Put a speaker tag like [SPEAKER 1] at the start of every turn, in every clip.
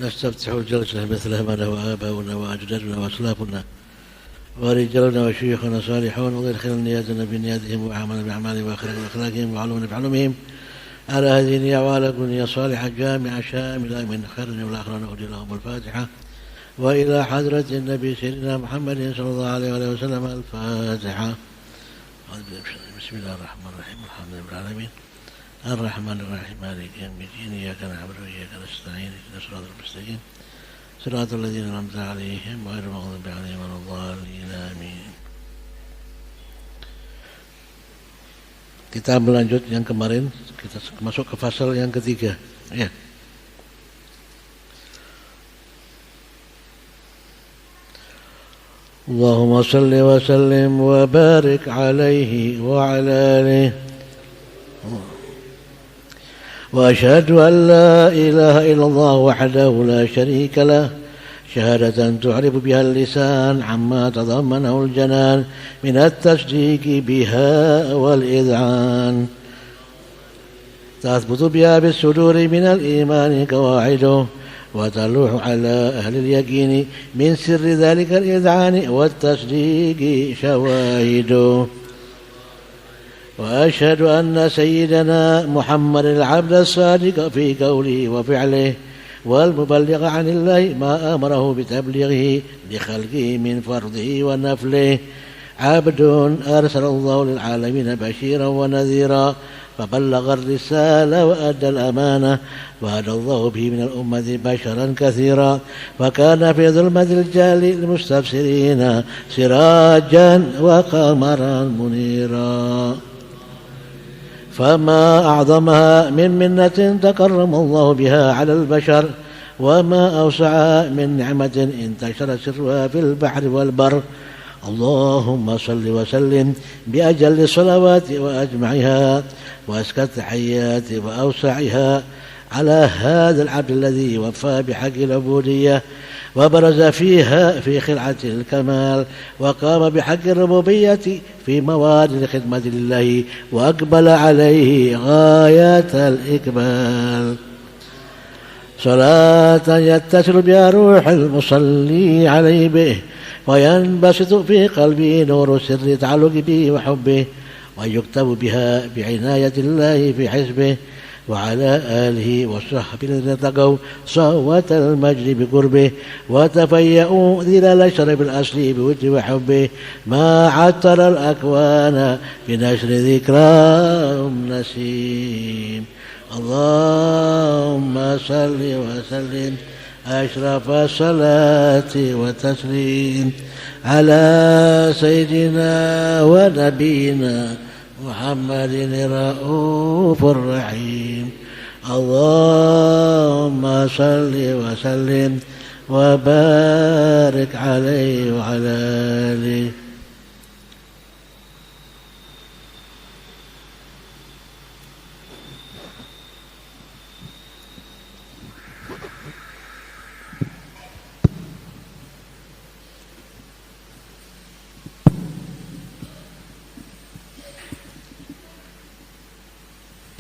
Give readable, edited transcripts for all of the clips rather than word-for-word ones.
[SPEAKER 1] نستفتح الجلسة مثل ما له آباؤنا وأجدادنا وأسلافنا ورجالنا وشيوخنا صالحون، ويدخل نياتنا بنياتهم وأعمالنا بأعمالهم وأخلاقنا بأخلاقهم وعلومنا بعلومهم على هذه النية وعلى كل نية صالحة جامعة شاملة من خير والآخرة نهدي لهم الفاتحة. وإلى حضرة النبي سيدنا محمد صلى الله عليه وسلم الفاتحة. بسم الله الرحمن الرحيم، الحمد لله رب العالمين الرحمن الرحيم مالك يوم الدين، إياك نعبد وإياك نستعين اهدنا الصراط المستقيم صراط الذين أنعمت عليهم غير المغضوب عليهم ولا الضالين آمين. Kita melanjut yang kemarin, kita masuk ke fasal yang ketiga. Ya. Allahumma salli wa sallim wa barik alaihi wa ala alihi. Wa ashhadu an la ilaha illallah wahdahu la sharika lah. شهادة تعرف بها اللسان عما تضمنه الجنان من التصديق بها والإذعان، تثبت بها بالصدور من الإيمان قواعده، وتلوح على أهل اليقين من سر ذلك الإذعان والتصديق شواهده. وأشهد أن سيدنا محمد العبد الصادق في قوله وفعله والمبلغ عن الله ما أمره بتبليغه لخلقه من فرضه ونفله، عبد أرسل الله للعالمين بشيرا ونذيرا فبلغ الرسالة وأدى الأمانة، وهدى الله به من الأمة بشرا كثيرا، وكان في ظلمة الجهل المستبصرين سراجا وقمرا منيرا. فما أعظمها من منة تكرم الله بها على البشر، وما أوسعها من نعمة انتشر سرها في البحر والبر. اللهم صل وسلم بأجل الصلوات وأجمعها وأزكى التحيات وأوسعها على هذا العبد الذي وفى بحق العبودية وبرز فيها في خلعة الكمال، وقام بحق الربوبية في مواد الخدمة لله، وأقبل عليه غاية الإقبال. صلاة يتصل بها روح المصلي عليه به، وينبسط في قلبه نور سر تعلق به وحبه، ويكتب بها بعناية الله في حزبه، وعلى آله وصحبه الذين اتقوا صهوة المجد بقربه، وتفيأوا ظلال شرف الأصل بود وحبه، ما عطر الأكوان بنشر ذكرهم نسيم. اللهم صل وسلم أشرف الصلاة والتسليم على سيدنا ونبينا محمد الرؤوف الرحيم. اللهم صل وسلم وبارك عليه وعلى آله.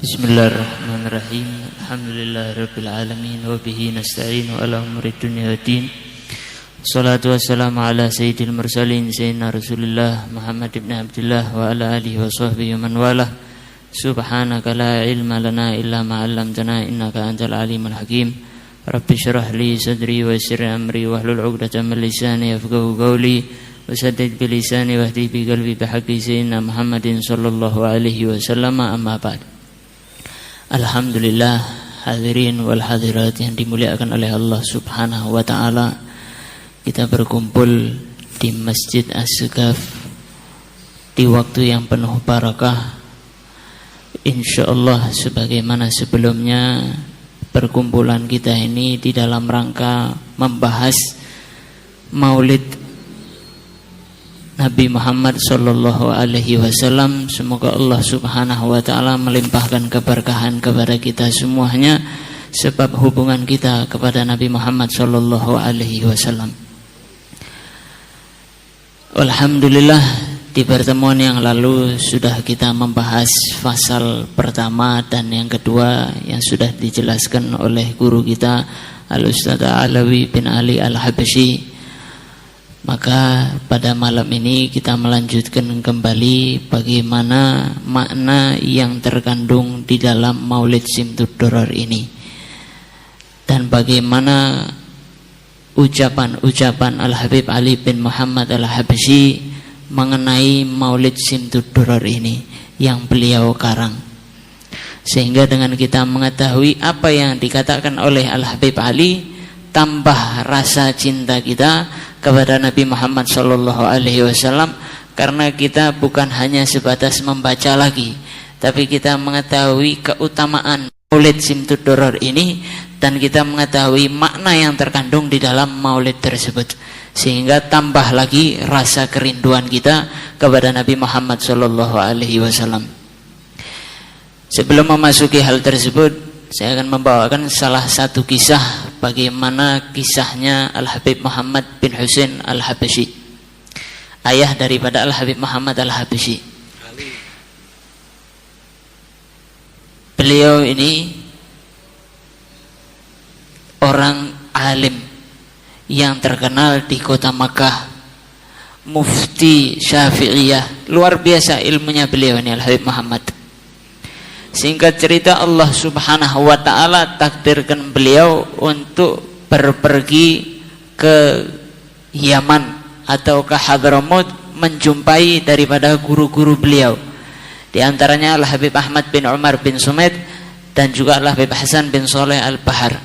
[SPEAKER 2] Bismillahirrahmanirrahim. Alhamdulillahirabbil alamin wa bihi nasta'in ala umuri dunya waddin. Shalatu wassalamu ala sayyidil mursalin sayyidina Rasulillah Muhammad ibn Abdullah wa ala alihi wa sahbihi man walah. Subhanaka la ilma lana illa ma 'allamtana innaka antal alimul hakim. Rabbi shrah li sadri wa yassir amri wahlul 'uqdatam min lisani yafqahu qawli wasaddid bi lisani wahdi bi qalbi bihaqqi sayyidina Muhammadin sallallahu alaihi wasallam. Amma ba'd. Alhamdulillah, hadirin wal hadirat yang dimuliakan oleh Allah Subhanahu wa taala, kita berkumpul di Masjid As-Segaf di waktu yang penuh barakah. Insyaallah sebagaimana sebelumnya, perkumpulan kita ini di dalam rangka membahas Maulid Nabi Muhammad sallallahu alaihi wasallam. Semoga Allah Subhanahu wa taala melimpahkan keberkahan kepada kita semuanya sebab hubungan kita kepada Nabi Muhammad sallallahu alaihi wasallam. Alhamdulillah, di pertemuan yang lalu sudah kita membahas fasal pertama dan yang kedua yang sudah dijelaskan oleh guru kita Al-Ustaz Alawi bin Ali Al-Habsyi. Maka pada malam ini kita melanjutkan kembali bagaimana makna yang terkandung di dalam Maulid Simtud Doror ini, dan bagaimana ucapan-ucapan Al-Habib Ali bin Muhammad Al-Habsyi mengenai Maulid Simtud Doror ini yang beliau karang. Sehingga dengan kita mengetahui apa yang dikatakan oleh Al-Habib Ali, tambah rasa cinta kita kepada Nabi Muhammad SAW, karena kita bukan hanya sebatas membaca lagi, tapi kita mengetahui keutamaan Maulid Simtud Doror ini, dan kita mengetahui makna yang terkandung di dalam Maulid tersebut, sehingga tambah lagi rasa kerinduan kita kepada Nabi Muhammad SAW. Sebelum memasuki hal tersebut, saya akan membawakan salah satu kisah bagaimana kisahnya Al-Habib Muhammad bin Husain Al-Habsyi, ayah daripada Al-Habib Muhammad Al-Habsyi. Beliau ini orang alim yang terkenal di kota Makkah, mufti Syafi'iyah, luar biasa ilmunya beliau ini Al-Habib Muhammad. Singkat cerita, Allah Subhanahu wa ta'ala takdirkan beliau untuk berpergi ke Yaman atau ke Hadramaut menjumpai daripada guru-guru beliau. Di antaranya Al-Habib Ahmad bin Umar bin Sumaid dan juga Al-Habib Hasan bin Soleh Al-Bahar.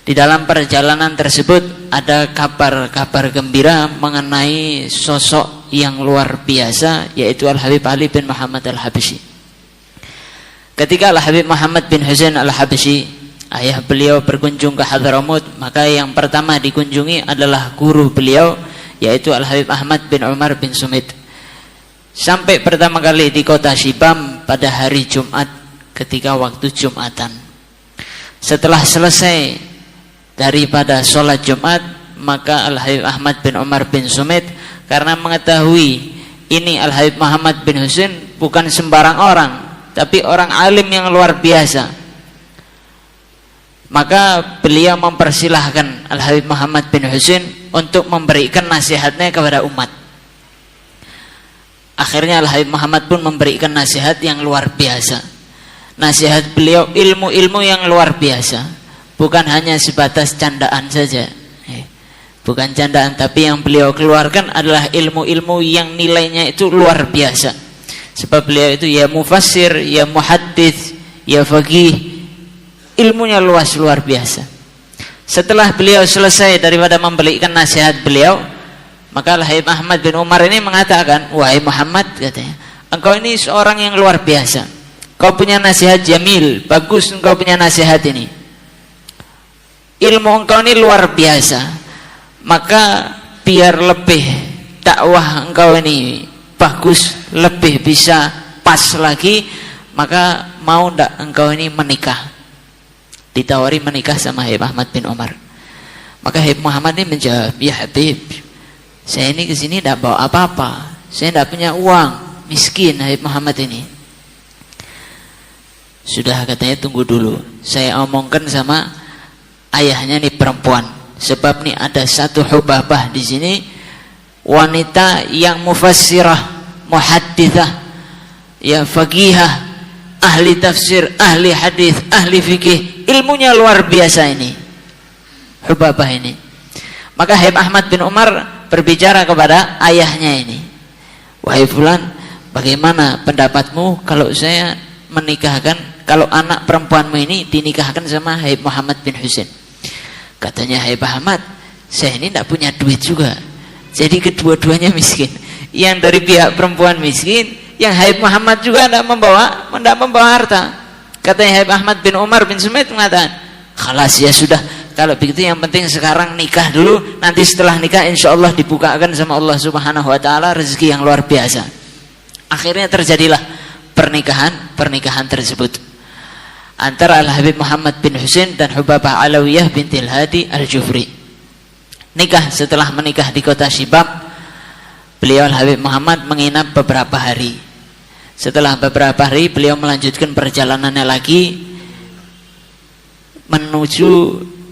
[SPEAKER 2] Di dalam perjalanan tersebut ada kabar-kabar gembira mengenai sosok yang luar biasa, yaitu Al-Habib Ali bin Muhammad Al-Habsyi. Ketika Al-Habib Muhammad bin Husain Al-Habsyi, ayah beliau, berkunjung ke Hadramaut, maka yang pertama dikunjungi adalah guru beliau, yaitu Al-Habib Ahmad bin Umar bin Sumaid. Sampai pertama kali di kota Syibam pada hari Jumat ketika waktu Jumatan. Setelah selesai daripada sholat Jumat, maka Al-Habib Ahmad bin Umar bin Sumaid, karena mengetahui ini Al-Habib Muhammad bin Husain bukan sembarang orang, tapi orang alim yang luar biasa, maka beliau mempersilahkan Al-Habib Muhammad bin Husain untuk memberikan nasihatnya kepada umat. Akhirnya Al-Habib Muhammad pun memberikan nasihat yang luar biasa. Nasihat beliau ilmu-ilmu yang luar biasa, bukan hanya sebatas candaan saja, bukan candaan, tapi yang beliau keluarkan adalah ilmu-ilmu yang nilainya itu luar biasa. Sebab beliau itu ya mufassir, ya muhaddits, ya faqih, ilmunya luas luar biasa. Setelah beliau selesai daripada memberikan nasihat beliau, maka Al-Habib Ahmad bin Umar ini mengatakan, wahai Muhammad, katanya, engkau ini seorang yang luar biasa, kau punya nasihat jamil, bagus engkau punya nasihat ini, ilmu engkau ini luar biasa, maka biar lebih dakwah engkau ini bagus, lebih bisa pas lagi, maka mau ndak engkau ini menikah? Ditawari menikah sama Habib Ahmad bin Umar. Maka Habib Muhammad ini menjawab, ya Habib, saya ini kesini tidak bawa apa-apa, saya tidak punya uang, miskin Habib Muhammad ini. Sudah, katanya, tunggu dulu, saya omongkan sama ayahnya nih perempuan, sebab nih ada satu hubabah di sini, wanita yang mufassirah, muhadditsah, ya faqihah, ahli tafsir, ahli hadis, ahli fikih, ilmunya luar biasa ini hubabah ini. Maka Habib Ahmad bin Umar berbicara kepada ayahnya ini, wahai fulan, bagaimana pendapatmu kalau saya menikahkan, kalau anak perempuanmu ini dinikahkan sama Habib Muhammad bin Husain? Katanya Habib Ahmad, saya ini tidak punya duit juga, jadi kedua-duanya miskin. Yang dari pihak perempuan miskin, yang Habib Muhammad juga tidak membawa harta. Katanya Habib Ahmad bin Umar bin Sumaid mengatakan, khalas, ya sudah, kalau begitu yang penting sekarang nikah dulu, nanti setelah nikah insya Allah dibukakan sama Allah Subhanahu wa ta'ala rezeki yang luar biasa. Akhirnya terjadilah pernikahan tersebut antara Al-Habib Muhammad bin Husain dan Hubabah Alawiyah bintil Hadi Al-Jufri. Nikah, setelah menikah di kota Syibab, beliau Al-Habib Muhammad menginap beberapa hari. Setelah beberapa hari beliau melanjutkan perjalanannya lagi menuju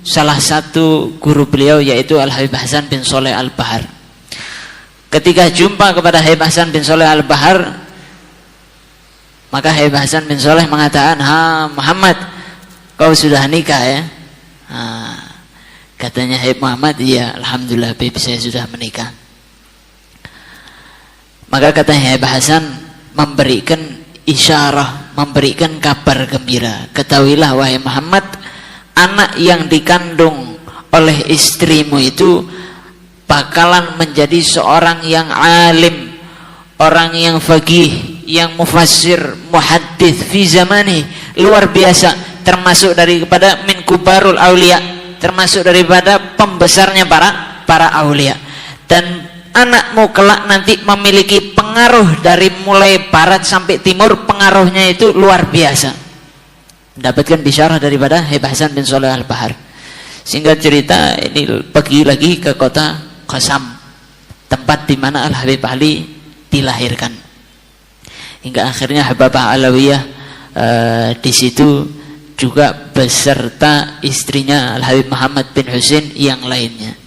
[SPEAKER 2] salah satu guru beliau yaitu Al-Habib Hasan bin Shalih Al-Bahar. Ketika jumpa kepada Habib Hasan bin Shalih Al-Bahar, maka Habib Hasan bin Shalih mengatakan, "Ha Muhammad, kau sudah nikah ya?" Katanya Habib Muhammad, "Iya, alhamdulillah Habib, saya sudah menikah." Maka katanya Habib Hasan memberikan isyarah, memberikan kabar gembira. "Ketahuilah wahai Muhammad, anak yang dikandung oleh istrimu itu bakalan menjadi seorang yang alim, orang yang faqih, yang mufassir, muhaddits fi zamani, luar biasa, termasuk daripada min kubarul aulia, termasuk daripada pembesarnya para aulia. Dan anakmu kelak nanti memiliki pengaruh dari mulai barat sampai timur, pengaruhnya itu luar biasa." Mendapatkan bisyarah daripada Habib Hasan bin Shalih Al-Bahar. Singkat cerita, ini pergi lagi ke kota Qasam, tempat di mana Al-Habib Ali dilahirkan. Hingga akhirnya Hababah Alawiyah di situ juga beserta istrinya Al-Habib Muhammad bin Husain yang lainnya.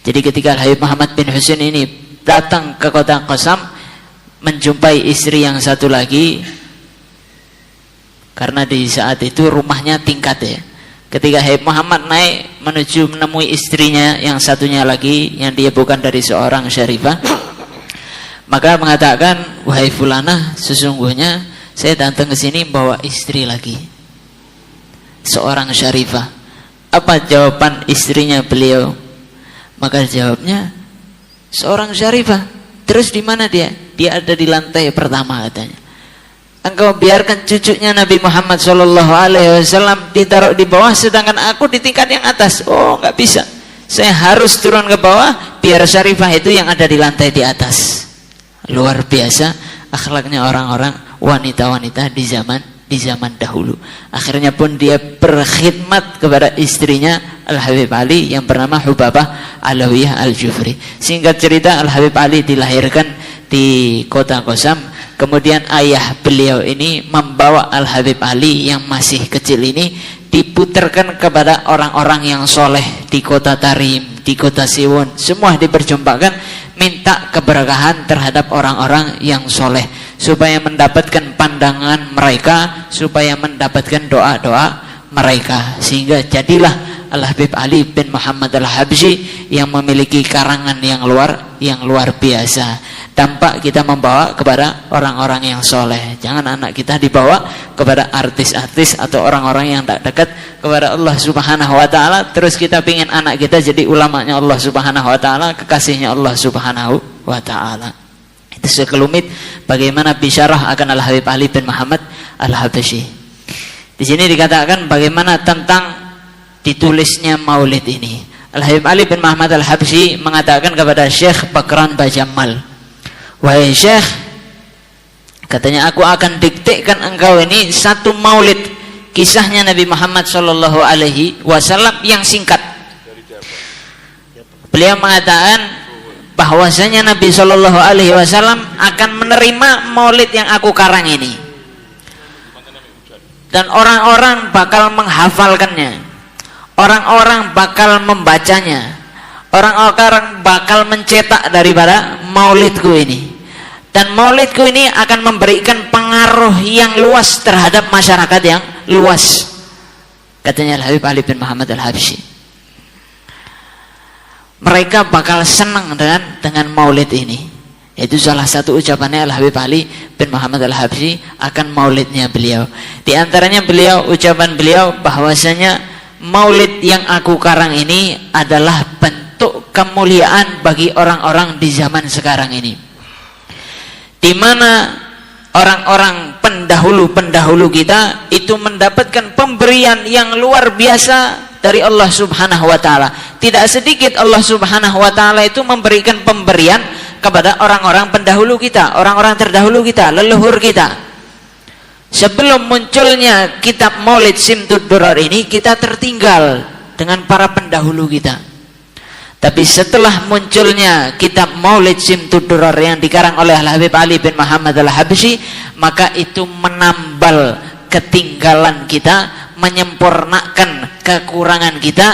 [SPEAKER 2] Jadi ketika Al-Habib Muhammad bin Husain ini datang ke kota Qasam, menjumpai istri yang satu lagi, karena di saat itu rumahnya tingkat ya. Ketika Habib Muhammad naik menuju menemui istrinya yang satunya lagi, yang dia bukan dari seorang syarifah, maka mengatakan, "Wahai fulanah, sesungguhnya saya datang ke sini bawa istri lagi, seorang syarifah." Apa jawaban istrinya beliau? Maka jawabnya, "Seorang syarifah. Terus di mana dia?" "Dia ada di lantai pertama," katanya. "Engkau biarkan cucunya Nabi Muhammad SAW ditaruh di bawah, sedangkan aku di tingkat yang atas." "Oh, nggak bisa. Saya harus turun ke bawah biar syarifah itu yang ada di lantai di atas." Luar biasa akhlaknya orang-orang wanita-wanita di zaman dahulu. Akhirnya pun dia berkhidmat kepada istrinya Al-Habib Ali yang bernama Hubabah Alawiyah Al-Jufri. Singkat cerita, Al-Habib Ali dilahirkan di kota Qasam. Kemudian ayah beliau ini membawa Al-Habib Ali yang masih kecil ini diputarkan kepada orang-orang yang soleh di kota Tarim, di kota Siwon. Semua diperjumpakan, minta keberkahan terhadap orang-orang yang soleh, supaya mendapatkan pandangan mereka, supaya mendapatkan doa-doa mereka. Sehingga jadilah Al-Habib Ali bin Muhammad Al-Habsyi yang memiliki karangan yang luar biasa. Dampak kita membawa kepada orang-orang yang soleh. Jangan anak kita dibawa kepada artis-artis atau orang-orang yang tak dekat kepada Allah Subhanahu wa ta'ala. Terus kita pingin anak kita jadi ulamanya Allah Subhanahu wa ta'ala, kekasihnya Allah Subhanahu wa ta'ala. Itu sekelumit bagaimana bisyarah akan Al-Habib Ali bin Muhammad Al-Habsyi. Di sini dikatakan bagaimana tentang ditulisnya maulid ini. Al-Habib Ali bin Muhammad Al-Habsyi mengatakan kepada Syekh Bakran Bajamal, "Wahai Syekh," katanya, "aku akan diktekan engkau ini satu maulid kisahnya Nabi Muhammad SAW yang singkat." Beliau mengatakan bahwasanya Nabi SAW akan menerima maulid yang aku karang ini, dan orang-orang bakal menghafalkannya, orang-orang bakal membacanya, orang-orang bakal mencetak daripada maulidku ini, dan maulidku ini akan memberikan pengaruh yang luas terhadap masyarakat yang luas, katanya Al-Habib Ali bin Muhammad Al-Habsyi. Mereka bakal senang dengan maulid ini. Itu salah satu ucapannya Al-Habib Ali bin Muhammad Al-Habsyi akan maulidnya beliau. Di antaranya ucapan beliau bahwasanya maulid yang aku karang ini adalah bentuk kemuliaan bagi orang-orang di zaman sekarang ini, di mana orang-orang pendahulu kita itu mendapatkan pemberian yang luar biasa dari Allah Subhanahu wa ta'ala. Tidak sedikit Allah Subhanahu wa ta'ala itu memberikan pemberian kepada orang-orang pendahulu kita, orang-orang terdahulu kita, leluhur kita. Sebelum munculnya kitab Maulid Simtud Durar ini, kita tertinggal dengan para pendahulu kita. Tapi setelah munculnya kitab Maulid Simtud Durar yang dikarang oleh Al-Habib Ali bin Muhammad Al-Habsyi, maka itu menambal ketinggalan kita, menyempurnakan
[SPEAKER 3] kekurangan kita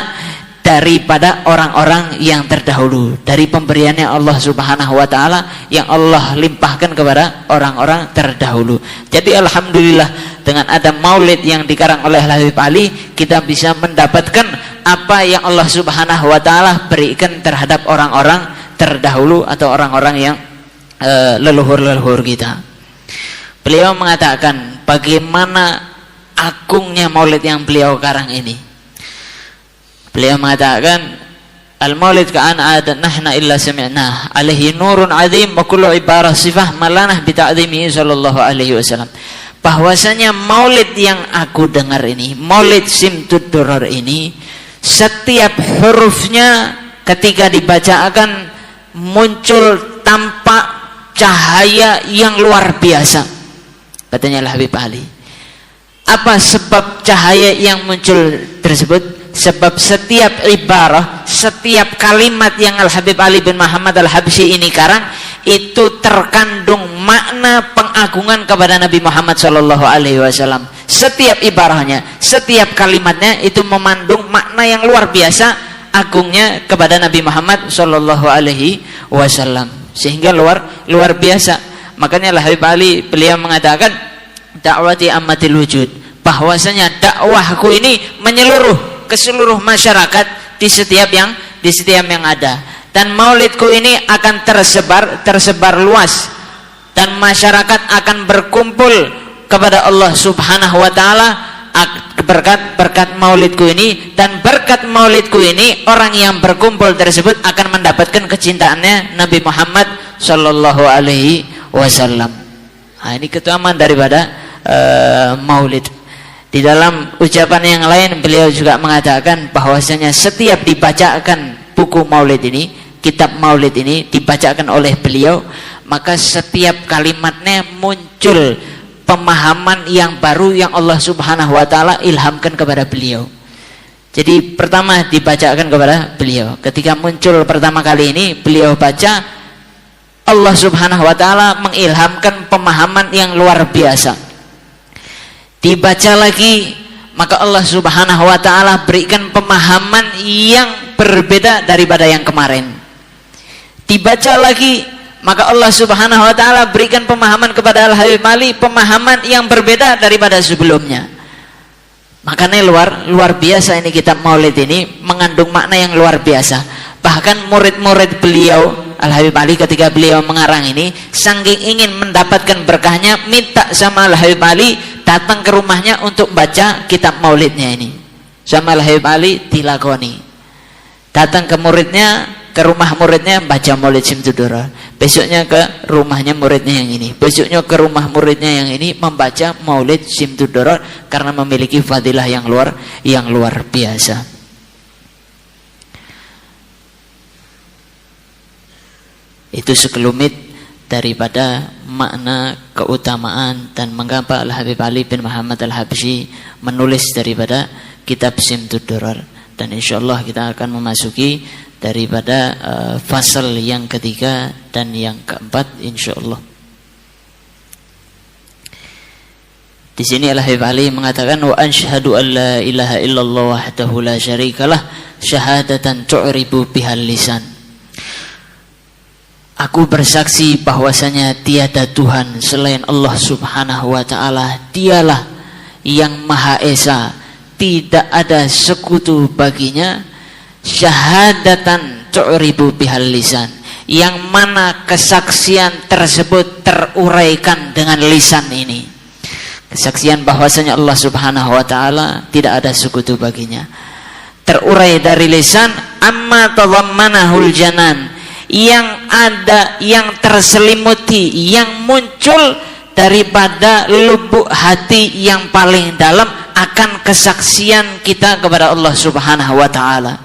[SPEAKER 3] daripada orang-orang yang terdahulu, dari pemberiannya Allah Subhanahu wa taala yang Allah limpahkan kepada orang-orang terdahulu. Jadi alhamdulillah dengan ada maulid yang dikarang oleh Habib Ali, kita bisa mendapatkan apa yang Allah Subhanahu wa taala berikan terhadap orang-orang terdahulu atau orang-orang yang leluhur-leluhur kita. Beliau mengatakan bagaimana agungnya maulid yang beliau karang ini. Beliau mengatakan al-maulid ka'ana adanahna illa sami'nah alaihi nurun azim wa kullu ibarah sifah malanah bi ta'zimihi sallallahu alaihi wasallam. Bahwasanya maulid yang aku dengar ini, maulid Simtud Durrar ini, setiap hurufnya ketika dibacakan muncul tampak cahaya yang luar biasa, katanya Habib Ali. Apa sebab cahaya yang muncul tersebut? Sebab setiap ibarah, setiap kalimat yang Al-Habib Ali bin Muhammad Al-Habsyi ini karang, itu terkandung makna pengagungan kepada Nabi Muhammad SAW. Setiap ibarahnya, setiap kalimatnya itu memandung makna yang luar biasa agungnya kepada Nabi Muhammad SAW. Sehingga luar biasa. Makanya Al-Habib Ali beliau mengatakan dakwati ammatil wujud, bahwasanya dakwahku ini menyeluruh ke seluruh masyarakat di setiap yang ada, dan maulidku ini akan tersebar luas, dan masyarakat akan berkumpul kepada Allah Subhanahu wa taala berkat maulidku ini, dan berkat maulidku ini orang yang berkumpul tersebut akan mendapatkan kecintaannya Nabi Muhammad sallallahu alaihi wasallam. Nah, ini keutamaan daripada maulid. Di dalam ucapan yang lain beliau juga mengatakan bahwasanya setiap dibacakan buku maulid ini, kitab maulid ini dibacakan oleh beliau, maka setiap kalimatnya muncul pemahaman yang baru yang Allah Subhanahu wa taala ilhamkan kepada beliau. Jadi pertama dibacakan kepada beliau, ketika muncul pertama kali ini beliau baca, Allah Subhanahu wa taala mengilhamkan pemahaman yang luar biasa. Dibaca lagi, maka Allah Subhanahu wa taala berikan pemahaman yang berbeda daripada yang kemarin. Dibaca lagi, maka Allah Subhanahu wa taala berikan pemahaman kepada Al-Habib Ali, pemahaman yang berbeda daripada sebelumnya. Makanya luar biasa ini kitab maulid ini, mengandung makna yang luar biasa. Bahkan murid-murid beliau Al-Habib Ali ketika beliau mengarang ini, saking ingin mendapatkan berkahnya, minta sama Al-Habib Ali datang ke rumahnya untuk baca kitab maulidnya ini. Sama Al-Habib Ali dilakoni, datang ke muridnya, ke rumah muridnya, baca maulid Simtud Durrar. Besoknya ke rumahnya muridnya yang ini, besoknya ke rumah muridnya yang ini, membaca maulid Simtud Durrar karena memiliki fadilah yang luar biasa. Itu sekelumit daripada makna keutamaan dan mengapa Al-Habib Ali bin Muhammad Al-Habsyi menulis daripada kitab Simtud Durrar. Dan insyaallah kita akan memasuki daripada fasal yang ketiga dan yang keempat insyaallah. Di sini Al-Habib Ali mengatakan wa ansyhadu an la ilaha illallah wahdahu la syarikalah syahadatan tu'ribu bihal lisan. Aku bersaksi bahwasanya tiada Tuhan selain Allah Subhanahu wa taala, dialah yang Maha Esa, tidak ada sekutu baginya, syahadatan tu'ribu bihal lisan, yang mana kesaksian tersebut teruraikan dengan lisan ini. Kesaksian bahwasanya Allah Subhanahu wa taala tidak ada sekutu baginya, terurai dari lisan, amma tadhammanahul janan, yang ada, yang terselimuti, yang muncul daripada lubuk hati yang paling dalam akan kesaksian kita kepada Allah Subhanahu wa taala.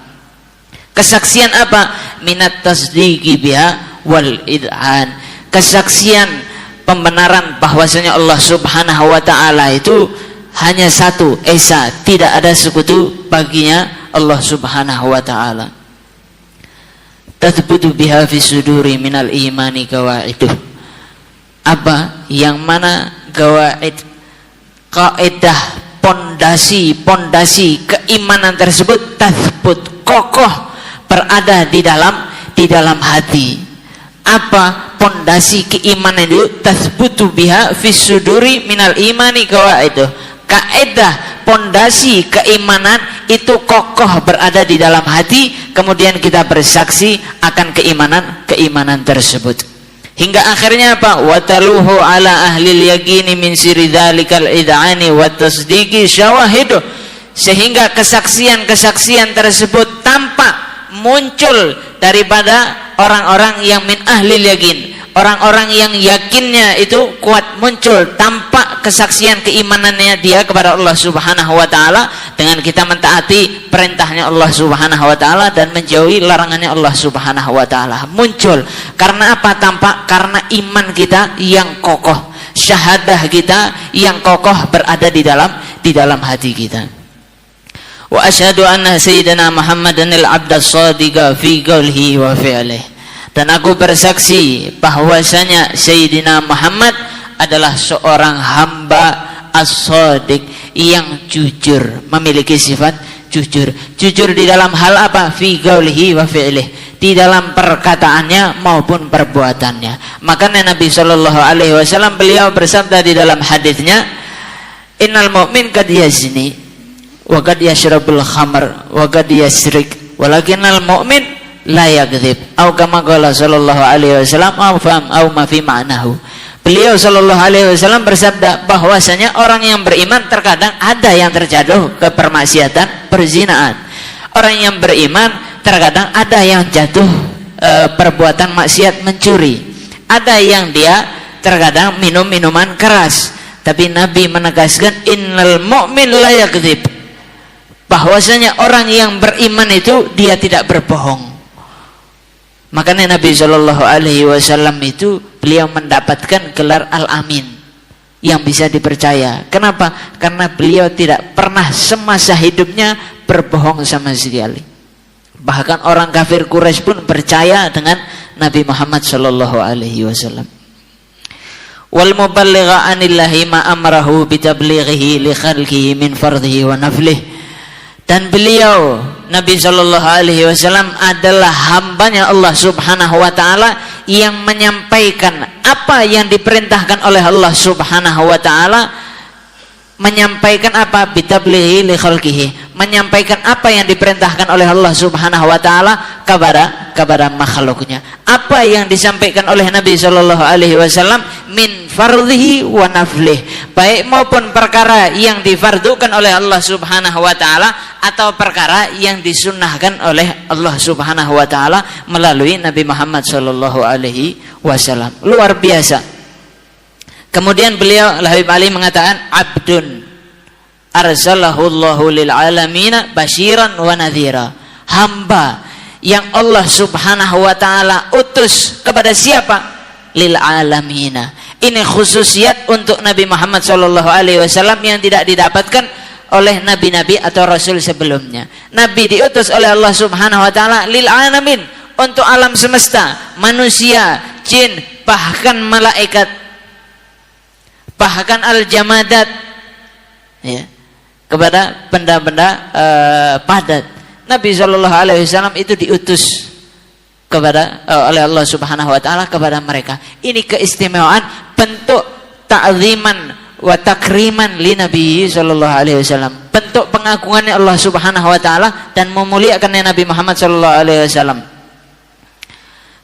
[SPEAKER 3] Kesaksian apa? Minat tasdiqi biha wal id'an. Kesaksian pembenaran bahwasanya Allah Subhanahu wa taala itu hanya satu, esa, tidak ada sekutu baginya Allah Subhanahu wa taala. Tathbutu biha fi suduri minal imani qawaiduh. Apa yang mana qawaid, kaidah pondasi keimanan tersebut tathbut, kokoh berada di dalam hati. Apa pondasi keimanan itu? Tathbutu biha fis suduri minal imani itu. Kaidah pondasi keimanan itu kokoh berada di dalam hati, kemudian kita bersaksi akan keimanan tersebut. Hingga akhirnya apa? Wataluhu ala ahlil yaqini min siri dzalikal id'ani wa tasdiqi syawahidu. Sehingga kesaksian-kesaksian tersebut tampak muncul daripada orang-orang yang min ahlil yaqin, orang-orang yang yakinnya itu kuat, muncul tampak kesaksian keimanannya dia kepada Allah Subhanahu wa taala dengan kita mentaati perintahnya Allah Subhanahu wa taala dan menjauhi larangannya Allah Subhanahu wa taala. Muncul karena apa? Tampak karena iman kita yang kokoh, syahadah kita yang kokoh berada di dalam hati kita. Wa asyhadu anna sayyidina Muhammadan al-'abda as-shadiqa fi qawlihi wa fi'lihi. Dan aku bersaksi bahwasanya Sayyidina Muhammad adalah seorang hamba as-shadiq yang jujur, memiliki sifat jujur. Jujur di dalam hal apa? Fi qawlihi wa fi'lihi, di dalam perkataannya maupun perbuatannya. Makanya Nabi sallallahu alaihi wasallam beliau bersabda di dalam hadisnya, innal mu'min qad yazni wa qad yashrabul khamr wa qad yasrik walakinnal mu'min la yakdzib, atau kama qala sallallahu alaihi wasallam au ma fi ma'nahu. Beliau sallallahu alaihi wasallam bersabda bahwasanya orang yang beriman terkadang ada yang terjatuh ke permaksiatan, perzinaan. Orang yang beriman terkadang ada yang jatuh perbuatan maksiat, mencuri. Ada yang dia terkadang minum minuman keras. Tapi Nabi menegaskan innal mu'min la yakdzib, bahwasanya orang yang beriman itu dia tidak berbohong. Makanya Nabi Shallallahu Alaihi Wasallam itu beliau mendapatkan gelar Al-Amin, yang bisa dipercaya. Kenapa? Karena beliau tidak pernah semasa hidupnya berbohong sama sekali. Bahkan orang kafir Quraisy pun percaya dengan Nabi Muhammad Shallallahu Alaihi Wasallam. Wal muballigha anillahi ma amrahu bitablighihi li khalqihi min fardhihi wa naflihi. Dan beliau Nabi Shallallahu Alaihi Wasallam adalah hambanya Allah Subhanahu Wa Taala yang menyampaikan apa yang diperintahkan oleh Allah Subhanahu Wa Taala. Menyampaikan apa? Bitablighi li khalqihi, menyampaikan apa yang diperintahkan oleh Allah Subhanahu Wa Taala kepada makhluknya. Apa yang disampaikan oleh Nabi Shallallahu Alaihi Wasallam min fardhihi wa naflih, baik maupun perkara yang difardukan oleh Allah Subhanahu Wa Taala atau perkara yang disunnahkan oleh Allah Subhanahu Wa Taala melalui Nabi Muhammad Shallallahu Alaihi Wasallam. Luar biasa. Kemudian beliau Al-Habib Ali mengatakan abdun arsalahu Allahu lil alamina basyiran wa nadhira, hamba yang Allah Subhanahu wa taala utus kepada siapa? Lil alamina. Ini khususiat untuk Nabi Muhammad sallallahu alaihi wasallam yang tidak didapatkan oleh nabi-nabi atau rasul sebelumnya. Nabi diutus oleh Allah Subhanahu wa taala lil alamin, untuk alam semesta, manusia, jin, bahkan malaikat, bahkan al-jamadat, ya, kepada benda-benda padat. Nabi Shallallahu Alaihi Wasallam itu diutus kepada oleh Allah Subhanahu Wa Taala kepada mereka. Ini keistimewaan, bentuk ta'ziman wa takriman li Nabi Shallallahu Alaihi Wasallam, bentuk pengagungannya Allah Subhanahu Wa Taala dan memuliakannya Nabi Muhammad Shallallahu Alaihi Wasallam.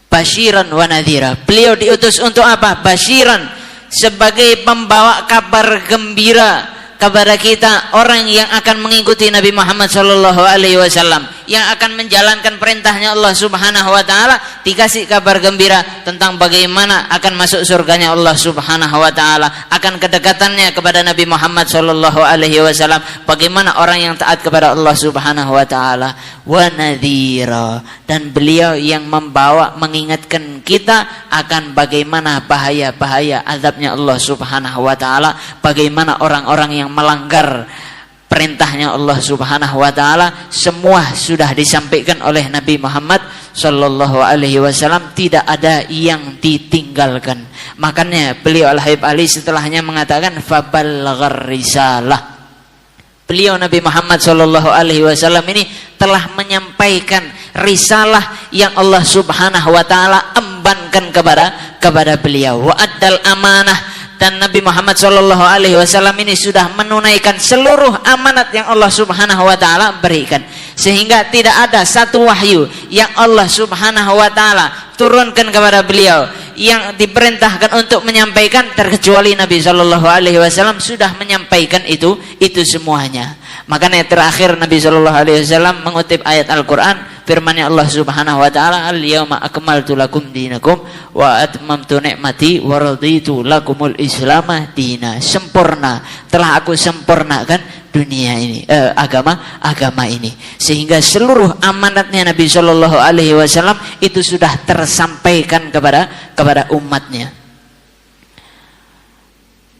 [SPEAKER 3] Basyiran wa nadhira. Beliau diutus untuk apa? Basyiran, sebagai pembawa kabar gembira kepada kita, orang yang akan mengikuti Nabi Muhammad sallallahu alaihi wasallam, yang akan menjalankan perintahnya Allah Subhanahu wa taala, dikasih kabar gembira tentang bagaimana akan masuk surganya Allah Subhanahu wa taala, akan kedekatannya kepada Nabi Muhammad sallallahu alaihi wasallam, bagaimana orang yang taat kepada Allah Subhanahu wa taala. Wa nadhira, dan beliau yang membawa, mengingatkan kita akan bagaimana bahaya-bahaya azabnya Allah Subhanahu wa taala, bagaimana orang-orang yang melanggar perintahnya Allah Subhanahu wa taala. Semua sudah disampaikan oleh Nabi Muhammad sallallahu alaihi wasallam, tidak ada yang ditinggalkan. Makanya beliau Al-Habib Ali setelahnya mengatakan fabalghar risalah, Beliau Nabi Muhammad sallallahu alaihi wasallam ini telah menyampaikan risalah yang Allah Subhanahu wa taala embankan kepada beliau. Wa addal amanah, dan Nabi Muhammad sallallahu alaihi wasallam ini sudah menunaikan seluruh amanat yang Allah Subhanahu wa taala berikan. Sehingga tidak ada satu wahyu yang Allah Subhanahu wa taala turunkan kepada beliau yang diperintahkan untuk menyampaikan terkecuali Nabi sallallahu alaihi wasallam sudah menyampaikan itu semuanya. Makanya terakhir Nabi sallallahu alaihi wasallam mengutip ayat Al-Qur'an, firman-Nya Allah Subhanahu wa taala, "Al-yauma akmaltu lakum dinakum wa atmamtu ni'mati wa raditu lakumul Islam dina." Sempurna, telah aku sempurnakan dunia ini, agama ini, sehingga seluruh amanatnya Nabi Shallallahu Alaihi Wasallam itu sudah tersampaikan kepada umatnya.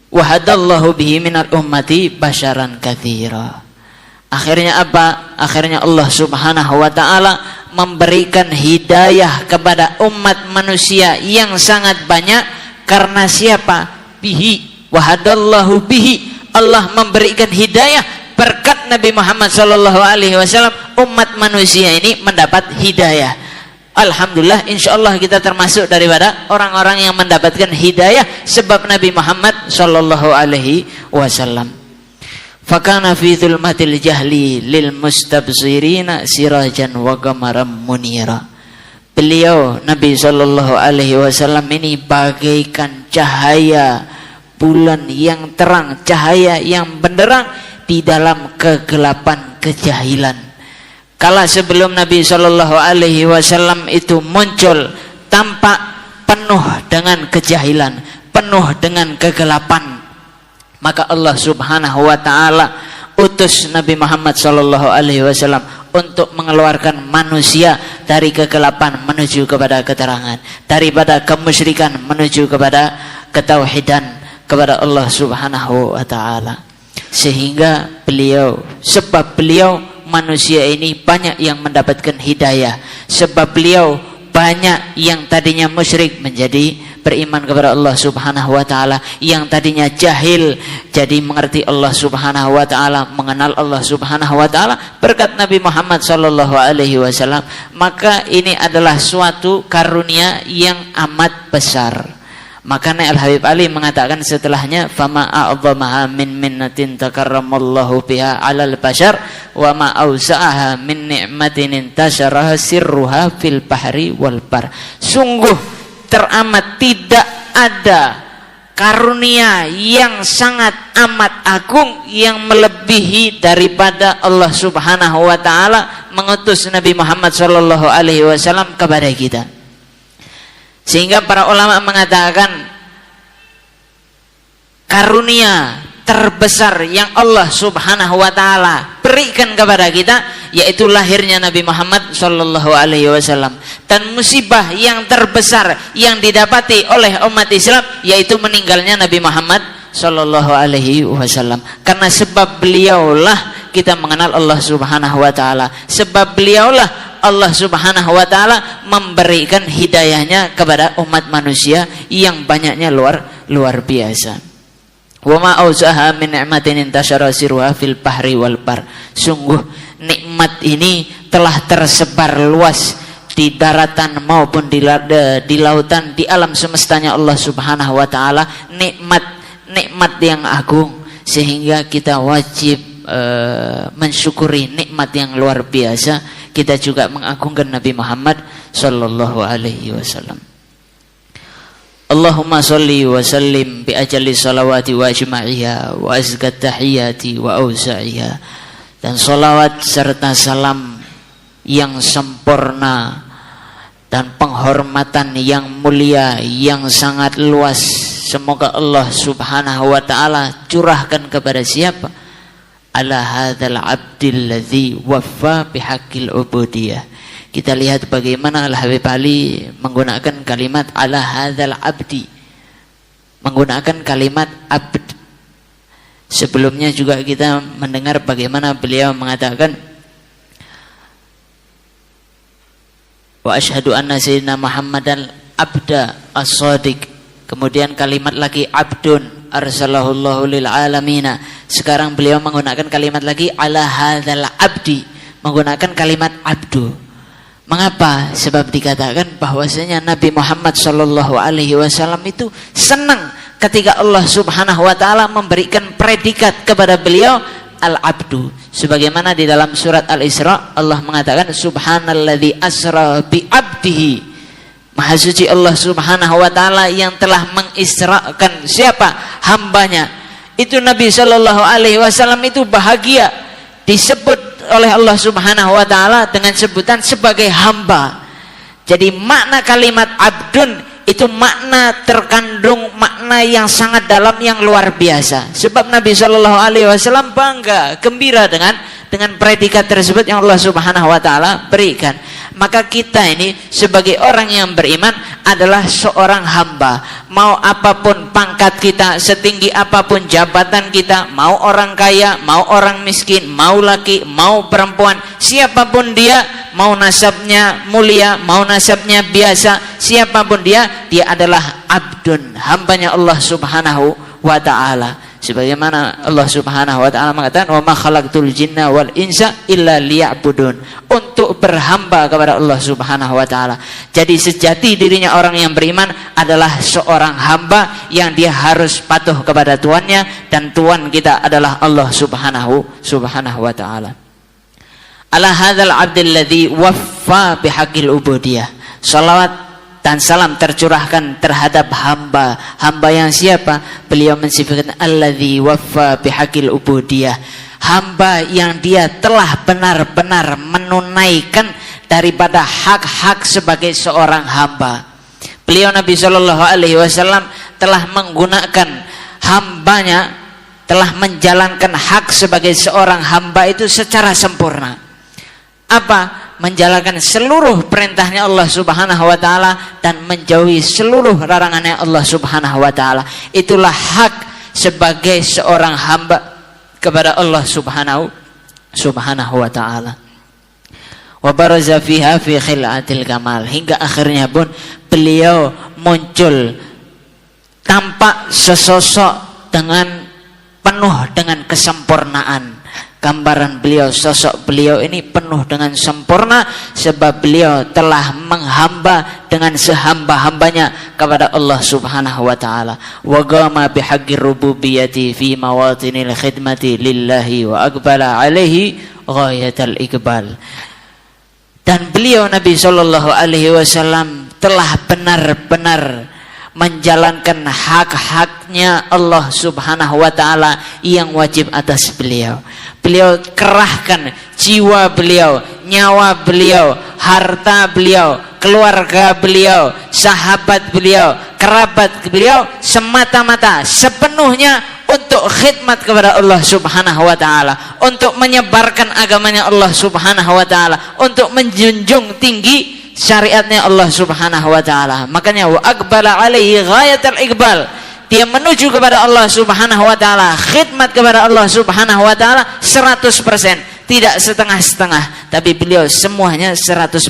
[SPEAKER 3] Wahadallahu bihi minal ummati basyaran katsira. Akhirnya apa? Akhirnya Allah Subhanahu wa taala memberikan hidayah kepada umat manusia yang sangat banyak. Karena siapa? Bihi, wahadallahu bihi, Allah memberikan hidayah berkat Nabi Muhammad sallallahu alaihi wasallam, umat manusia ini mendapat hidayah. Alhamdulillah, insyaallah kita termasuk daripada orang-orang yang mendapatkan hidayah sebab Nabi Muhammad sallallahu alaihi wasallam. Fakana fi dzulmatil jahli lil mustabsirina sirajan wa qamaran munira. Beliau Nabi sallallahu alaihi wasallam ini bagaikan cahaya bulan yang terang, cahaya yang benderang di dalam kegelapan kejahilan. Kala sebelum Nabi Shallallahu Alaihi Wasallam itu muncul, tampak penuh dengan kejahilan, penuh dengan kegelapan. Maka Allah Subhanahu Wa Taala utus Nabi Muhammad Shallallahu Alaihi Wasallam untuk mengeluarkan manusia dari kegelapan menuju kepada keterangan, daripada kemusyrikan menuju kepada ketauhidan kepada Allah Subhanahu wa taala. Sehingga sebab beliau manusia ini banyak yang mendapatkan hidayah, sebab beliau banyak yang tadinya musyrik menjadi beriman kepada Allah Subhanahu wa taala, yang tadinya jahil jadi mengerti Allah Subhanahu wa taala, mengenal Allah Subhanahu wa taala berkat Nabi Muhammad sallallahu alaihi wasallam. Maka ini adalah suatu karunia yang amat besar. Makanya Al-Habib Ali mengatakan setelahnya, fama a'dhamaha min minnatin takarramallahu biha 'alal bashar wa ma awsa'aha min ni'matin intasharaha sirruha fil bahri wal bar. Sungguh teramat tidak ada karunia yang sangat amat agung yang melebihi daripada Allah Subhanahu wa taala mengutus Nabi Muhammad sallallahu alaihi wasallam kepada kita. Sehingga para ulama mengatakan karunia terbesar yang Allah Subhanahu wa taala berikan kepada kita yaitu lahirnya Nabi Muhammad sallallahu alaihi wasallam, dan musibah yang terbesar yang didapati oleh umat Islam yaitu meninggalnya Nabi Muhammad sallallahu alaihi wasallam. Karena sebab beliaulah kita mengenal Allah Subhanahu wa taala, sebab beliaulah Allah Subhanahu wa taala memberikan hidayahnya kepada umat manusia yang banyaknya luar biasa. Wa ma auzaha min ni'matin intashara siruha fil bahri wal bar. Sungguh nikmat ini telah tersebar luas di daratan maupun di lautan, di alam semestanya Allah Subhanahu wa taala, nikmat yang agung, sehingga kita wajib mensyukuri nikmat yang luar biasa. Kita juga mengagungkan Nabi Muhammad sallallahu alaihi wasallam. Allahumma sholli wa sallim bi ajalli salawati wa ajma'iha wa azkat tahiyati wa awsa'iha. Dan salawat serta salam yang sempurna dan penghormatan yang mulia yang sangat luas semoga Allah Subhanahu wa taala curahkan kepada siapa? Ala hadzal abdil ladzi waffa bihaqqil ubudiyah. Kita lihat bagaimana Al-Habib Ali menggunakan kalimat ala hadzal abdi, menggunakan kalimat abd. Sebelumnya juga kita mendengar bagaimana beliau mengatakan wa asyhadu anna sayyidina Muhammadan abda as-shadiq. Kemudian kalimat lagi abdun arsalahullahu lil alamina. Sekarang beliau menggunakan kalimat lagi ala hadzal abdi, menggunakan kalimat abdu. Mengapa? Sebab dikatakan bahwasanya Nabi Muhammad sallallahu alaihi wasallam itu senang ketika Allah Subhanahu wa taala memberikan predikat kepada beliau al-abdu. Sebagaimana di dalam surat Al-Isra Allah mengatakan subhanalladzi asra bi abdihi. Maha suci Allah Subhanahu wa taala yang telah mengisrakan siapa? Hambanya. Itu Nabi sallallahu alaihi wasallam itu bahagia disebut oleh Allah Subhanahu wa taala dengan sebutan sebagai hamba. Jadi makna kalimat abdun itu makna terkandung makna yang sangat dalam, yang luar biasa. Sebab Nabi sallallahu alaihi wasallam bangga, gembira dengan predikat tersebut yang Allah Subhanahu wa taala berikan. Maka kita ini sebagai orang yang beriman adalah seorang hamba. Mau apapun pangkat kita, setinggi apapun jabatan kita, mau orang kaya, mau orang miskin, mau laki, mau perempuan, siapapun dia, mau nasabnya mulia, mau nasabnya biasa, siapapun dia adalah abdun, hambanya Allah Subhanahu wa taala. Sebagaimana Allah Subhanahu wa taala mengatakan wa ma khalaqtul jinna wal insa illa liya'budun, untuk berhamba kepada Allah Subhanahu wa taala. Jadi sejati dirinya orang yang beriman adalah seorang hamba yang dia harus patuh kepada tuannya, dan tuan kita adalah Allah Subhanahu wa taala. Ala hadzal abdil ladzi waffa bihaqqil ubudiyah. Salawat dan salam tercurahkan terhadap hamba yang siapa? Beliau mensifatkan alladzi waffa bihaqqil ubudiyah, hamba yang dia telah benar-benar menunaikan daripada hak-hak sebagai seorang hamba. Beliau Nabi sallallahu alaihi wasallam telah menggunakan hambanya, telah menjalankan hak sebagai seorang hamba itu secara sempurna. Apa? Menjalankan seluruh perintahnya Allah Subhanahu wa taala dan menjauhi seluruh larangannya Allah Subhanahu wa taala. Itulah hak sebagai seorang hamba kepada Allah Subhanahu wa taala. Wa baraza fiha fi khilatil kamal, hingga akhirnya pun beliau muncul tampak sesosok dengan penuh dengan kesempurnaan. Gambaran beliau, sosok beliau ini penuh dengan sempurna sebab beliau telah menghamba dengan sehamba-hambanya kepada Allah Subhanahu wa taala. Wa qama bihaqqir rububiyyati fi mawatinil khidmati lillahi wa aqbala alaihi ghayatal iqbal. Dan beliau Nabi sallallahu alaihi wasallam telah benar-benar menjalankan hak-haknya Allah Subhanahu wa taala yang wajib atas beliau. Beliau kerahkan jiwa beliau, nyawa beliau, harta beliau, keluarga beliau, sahabat beliau, kerabat beliau semata-mata sepenuhnya untuk khidmat kepada Allah Subhanahu wa taala, untuk menyebarkan agamanya Allah Subhanahu wa taala, untuk menjunjung tinggi syariatnya Allah Subhanahu wa taala. Makanya wa aqbala alaihi ghayatal iqbal, dia menuju kepada Allah Subhanahu wa taala, khidmat kepada Allah Subhanahu wa taala 100%, tidak setengah-setengah, tapi beliau semuanya 100%.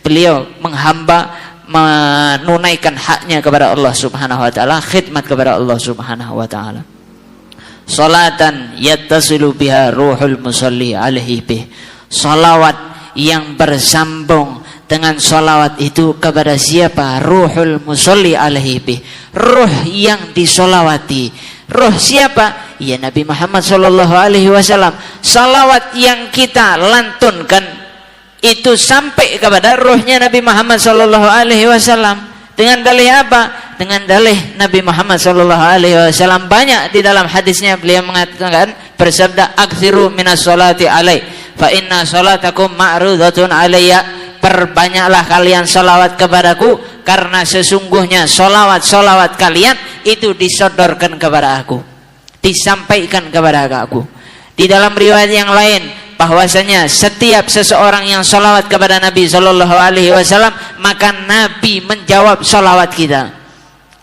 [SPEAKER 3] Beliau menghamba, menunaikan haknya kepada Allah Subhanahu wa taala, khidmat kepada Allah Subhanahu wa taala. Salatan yattasilu biha ruhul musalli alaihi bih, salawat yang bersambung dengan salawat itu kepada siapa? Ruhul musalli alaihi bih, ruh yang disolawati. Ruh siapa? Ya Nabi Muhammad sallallahu alaihi wasallam. Salawat yang kita lantunkan itu sampai kepada ruhnya Nabi Muhammad sallallahu alaihi wasallam. Dengan dalih apa? Dengan dalih Nabi Muhammad sallallahu alaihi wasallam banyak di dalam hadisnya beliau mengatakan, bersabda, "Aktsiru minas sholati alai, fa inna sholatakum ma'rudatun alayya." Perbanyaklah kalian salawat kepadaku, karena sesungguhnya salawat kalian itu disodorkan kepada aku, disampaikan kepada aku. Di dalam riwayat yang lain bahwasanya setiap seseorang yang salawat kepada Nabi sallallahu alaihi wasallam, maka Nabi menjawab salawat kita.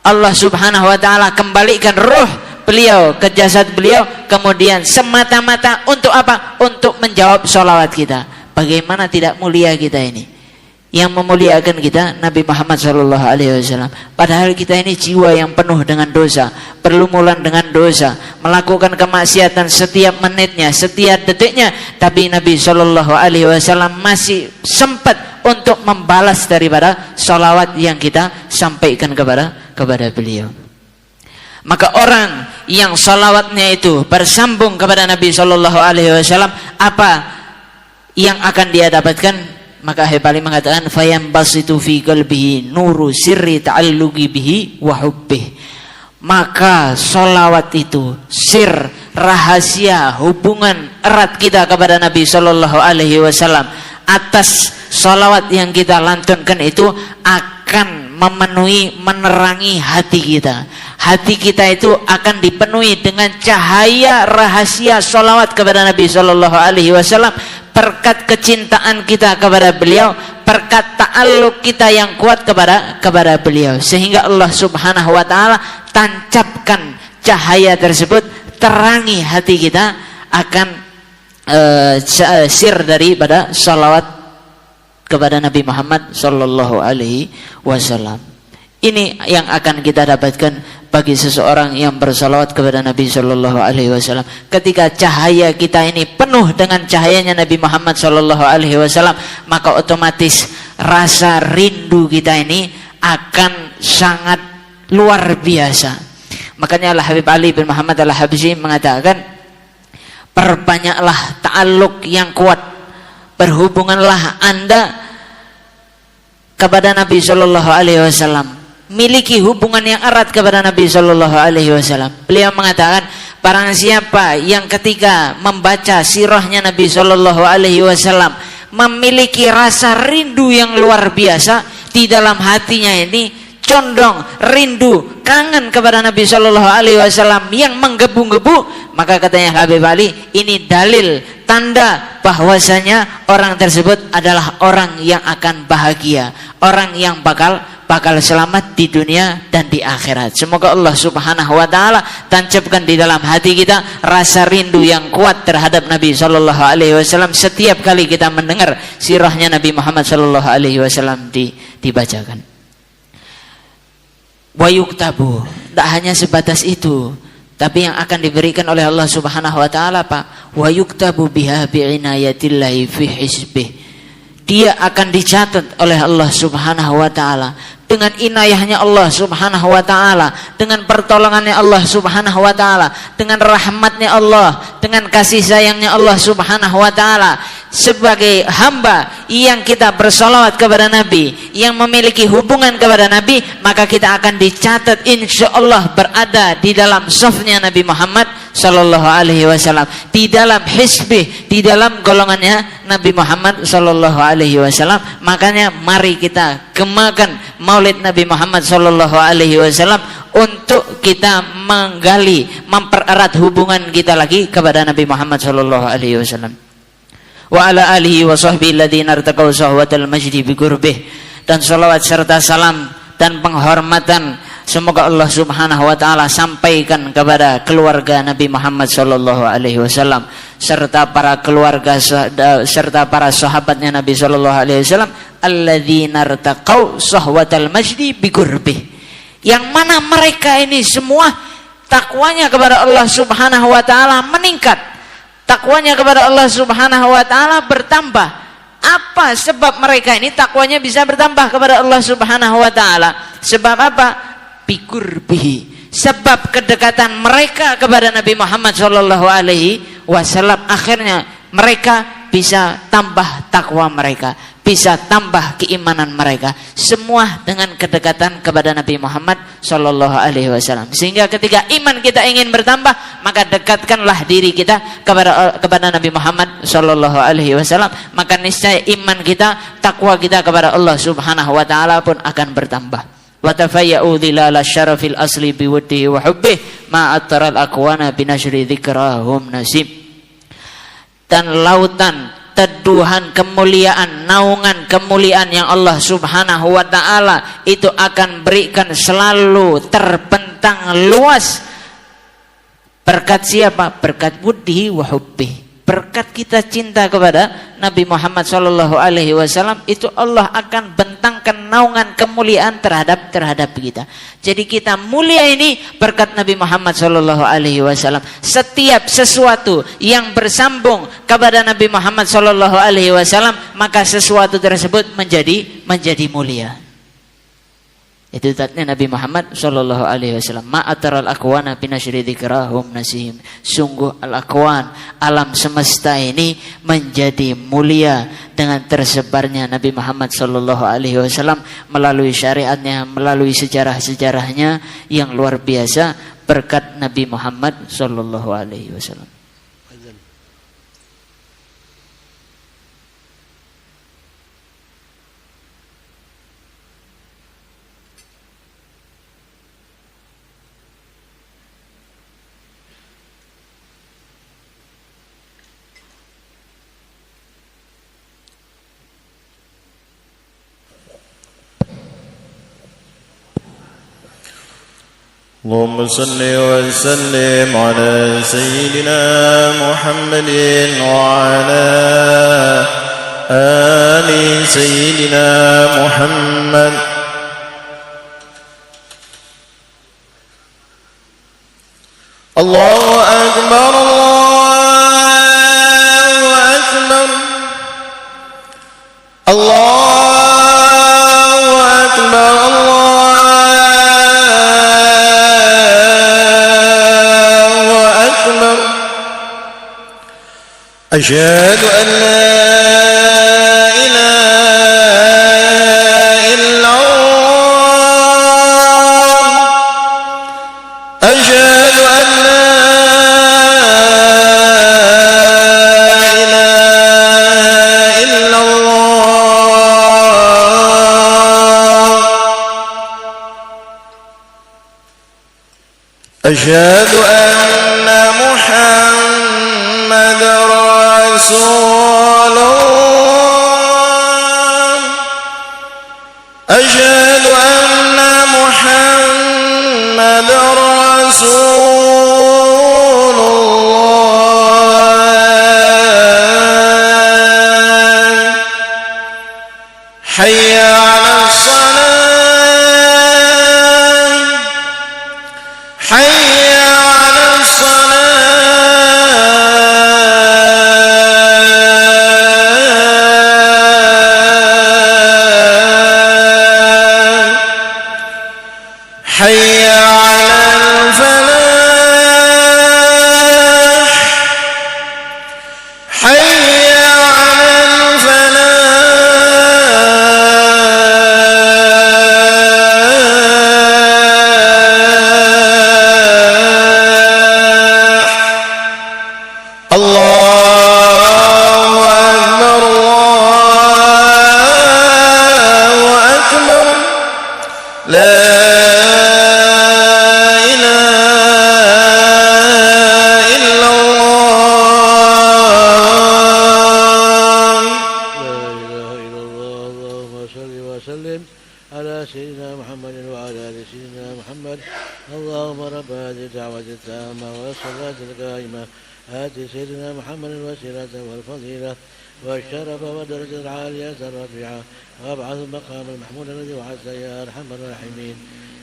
[SPEAKER 3] Allah Subhanahu wa taala kembalikan ruh beliau ke jasad beliau, kemudian semata-mata untuk apa? Untuk menjawab salawat kita. Bagaimana tidak mulia kita ini? yang memuliakan kita Nabi Muhammad SAW. Padahal kita ini jiwa yang penuh dengan dosa, perlumuran dengan dosa, melakukan kemaksiatan setiap menitnya, setiap detiknya. Tapi Nabi SAW masih sempat untuk membalas daripada salawat yang kita sampaikan kepada beliau. Maka orang yang salawatnya itu bersambung kepada Nabi SAW, apa yang akan dia dapatkan? Maka Habib mengatakan fayambasitu fi qalbihi nuru sirri ta'alluqi bihi wa hubbih. Maka salawat itu sir, rahasia hubungan erat kita kepada Nabi SAW. Atas salawat yang kita lantunkan itu akan memenuhi, menerangi hati kita. Hati kita itu akan dipenuhi dengan cahaya rahasia salawat kepada Nabi SAW. Berkat kecintaan kita kepada beliau, berkat ta'alluq kita yang kuat kepada beliau, sehingga Allah Subhanahu wa taala tancapkan cahaya tersebut, terangi hati kita akan sir daripada salawat kepada Nabi Muhammad sallallahu alaihi wasallam. Ini yang akan kita dapatkan bagi seseorang yang bersalawat kepada Nabi sallallahu alaihi wasallam. Ketika cahaya kita ini penuh dengan cahayanya Nabi Muhammad sallallahu alaihi wasallam, maka otomatis rasa rindu kita ini akan sangat luar biasa. Makanya Al-Habib Ali bin Muhammad Al-Habsyi mengatakan, perbanyaklah ta'alluq yang kuat, berhubunganlah Anda kepada Nabi sallallahu alaihi wasallam, miliki hubungan yang erat kepada Nabi sallallahu alaihi wasallam. Beliau mengatakan, barang siapa yang ketika membaca sirahnya Nabi sallallahu alaihi wasallam memiliki rasa rindu yang luar biasa di dalam hatinya, ini condong rindu, kangen kepada Nabi sallallahu alaihi wasallam yang menggebu-gebu, maka katanya Habib Ali, ini dalil, tanda bahwasanya orang tersebut adalah orang yang akan bahagia, orang yang bakal selamat di dunia dan di akhirat. Semoga Allah Subhanahu wa taala tancapkan di dalam hati kita rasa rindu yang kuat terhadap Nabi sallallahu alaihi wasallam setiap kali kita mendengar sirahnya Nabi Muhammad sallallahu alaihi wasallam dibacakan. Wa yuktabu, tak hanya sebatas itu, tapi yang akan diberikan oleh Allah Subhanahu wa taala apa? Wa yuktabu biha bi'inayatillahi fi hizbih. Dia akan dicatat oleh Allah Subhanahu wa taala dengan inayahnya Allah Subhanahu wa taala, dengan pertolongannya Allah Subhanahu wa taala, dengan rahmatnya Allah, dengan kasih sayangnya Allah Subhanahu wa taala. Sebagai hamba yang kita bersalawat kepada Nabi, yang memiliki hubungan kepada Nabi, maka kita akan dicatat insyaallah berada di dalam safnya Nabi Muhammad sallallahu alaihi wasallam, di dalam hizbih, di dalam golongannya Nabi Muhammad sallallahu alaihi wasallam. Makanya mari kita gemakan Maulid Nabi Muhammad sallallahu alaihi wasallam untuk kita menggali, mempererat hubungan kita lagi kepada Nabi Muhammad sallallahu alaihi wasallam. Wa ala alihi wa sahbihi alladziina irtaqaw sahwatal majdi bi qurbih. Dan salawat serta salam dan penghormatan semoga Allah Subhanahu wa taala sampaikan kepada keluarga Nabi Muhammad sallallahu alaihi wasallam serta para keluarga serta para sahabatnya Nabi sallallahu alaihi wasallam alladzina irtaqau sahwatal majdi bi qurbih, yang mana mereka ini semua takwanya kepada Allah Subhanahu wa taala meningkat, takwanya kepada Allah Subhanahu wa taala bertambah. Apa sebab mereka ini takwanya bisa bertambah kepada Allah Subhanahu wa taala? Sebab apa? Biqurbihi, sebab kedekatan mereka kepada Nabi Muhammad sallallahu alaihi wasallam, akhirnya mereka bisa tambah takwa mereka, bisa tambah keimanan mereka, semua dengan kedekatan kepada Nabi Muhammad sallallahu alaihi wasallam. Sehingga ketika iman kita ingin bertambah, maka dekatkanlah diri kita kepada Nabi Muhammad sallallahu alaihi wasallam, maka niscaya iman kita, takwa kita kepada Allah Subhanahu wa taala pun akan bertambah. Wa tafayya'u dhilal syarafil asli biwuddihi wa hubbih ma attaral aqwana binashri dzikrahum nasib. Dan lautan teduhan kemuliaan, naungan kemuliaan yang Allah Subhanahu wa taala itu akan berikan selalu terbentang luas. Berkat siapa? Berkat wuddihi wa hubbih, berkat kita cinta kepada Nabi Muhammad SAW, itu Allah akan bentangkan naungan kemuliaan terhadap kita. Jadi kita mulia ini berkat Nabi Muhammad SAW. Setiap sesuatu yang bersambung kepada Nabi Muhammad SAW, maka sesuatu tersebut menjadi mulia. Itu tatnya Nabi Muhammad SAW. Ma'ataral akwana binashri dzikrahum nasihim. Sungguh al-akwan, alam semesta ini menjadi mulia dengan tersebarnya Nabi Muhammad SAW, melalui syariatnya, melalui sejarah-sejarahnya yang luar biasa, berkat Nabi Muhammad SAW.
[SPEAKER 4] اللهم صل وسلم على سيدنا محمد وعلى آل سيدنا محمد. الله أكبر الله أكبر الله أكبر أشهد أن لا إله إلا الله أشهد أن لا إله إلا الله أشهد أن محمد رسول الله أشهد أن محمد رسول الله حي على الصلاة حي على الصلاة حي على الفلاح حي على الفلاح. الله أكبر الله أكبر لا إله إلا الله.
[SPEAKER 1] لا إله إلا الله. اللهم صل وسلم على سيدنا محمد وعلى آل سيدنا محمد. اللهم رب هذه الدعوة التامة والصلاة القائمة آت سيدنا محمد الوسيلة والفضيلة والشرف والدرجة العالية الرفيعة وابعث المقام المحمود الذي وعدت يا أرحم الراحمين.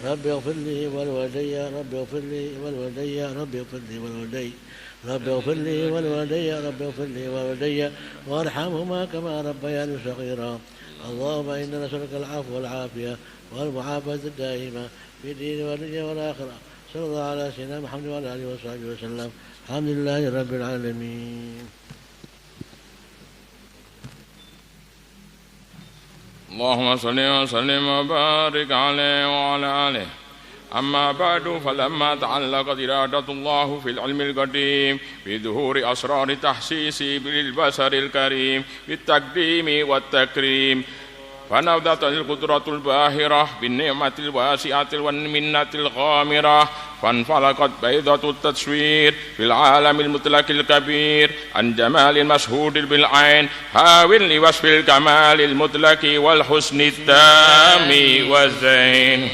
[SPEAKER 1] رب اغفر لي ولوالدي رب اغفر لي ولوالدي رب اغفر لي ولوالدي رب اغفر لي ولوالدي رب اغفر لي ولوالدي وارحمهما كما ربياني صغيرا. اللهم إنا نسألك العفو والعافية والمعافاة الدائمة في الدين والدنيا والآخرة. صلى الله على سيدنا محمد وعلى آله وصحبه وسلم. الحمد لله رب العالمين.
[SPEAKER 5] اللهم صل وسلم وبارك عليه وعلى آله. أما بعد، فلما تعلقت إرادة الله في العلم القديم بظهور أسرار تحسيس بالبشر الكريم بالتقديم والتكريم، فنبذت القدرة الباهرة بالنعمة الواسعة والمنة الغامرة، فانفلقت بيضة التصوير في العالم المطلق الكبير عن جمال المشهود بالعين حاول لوصف الكمال المطلق والحسن التام والزين.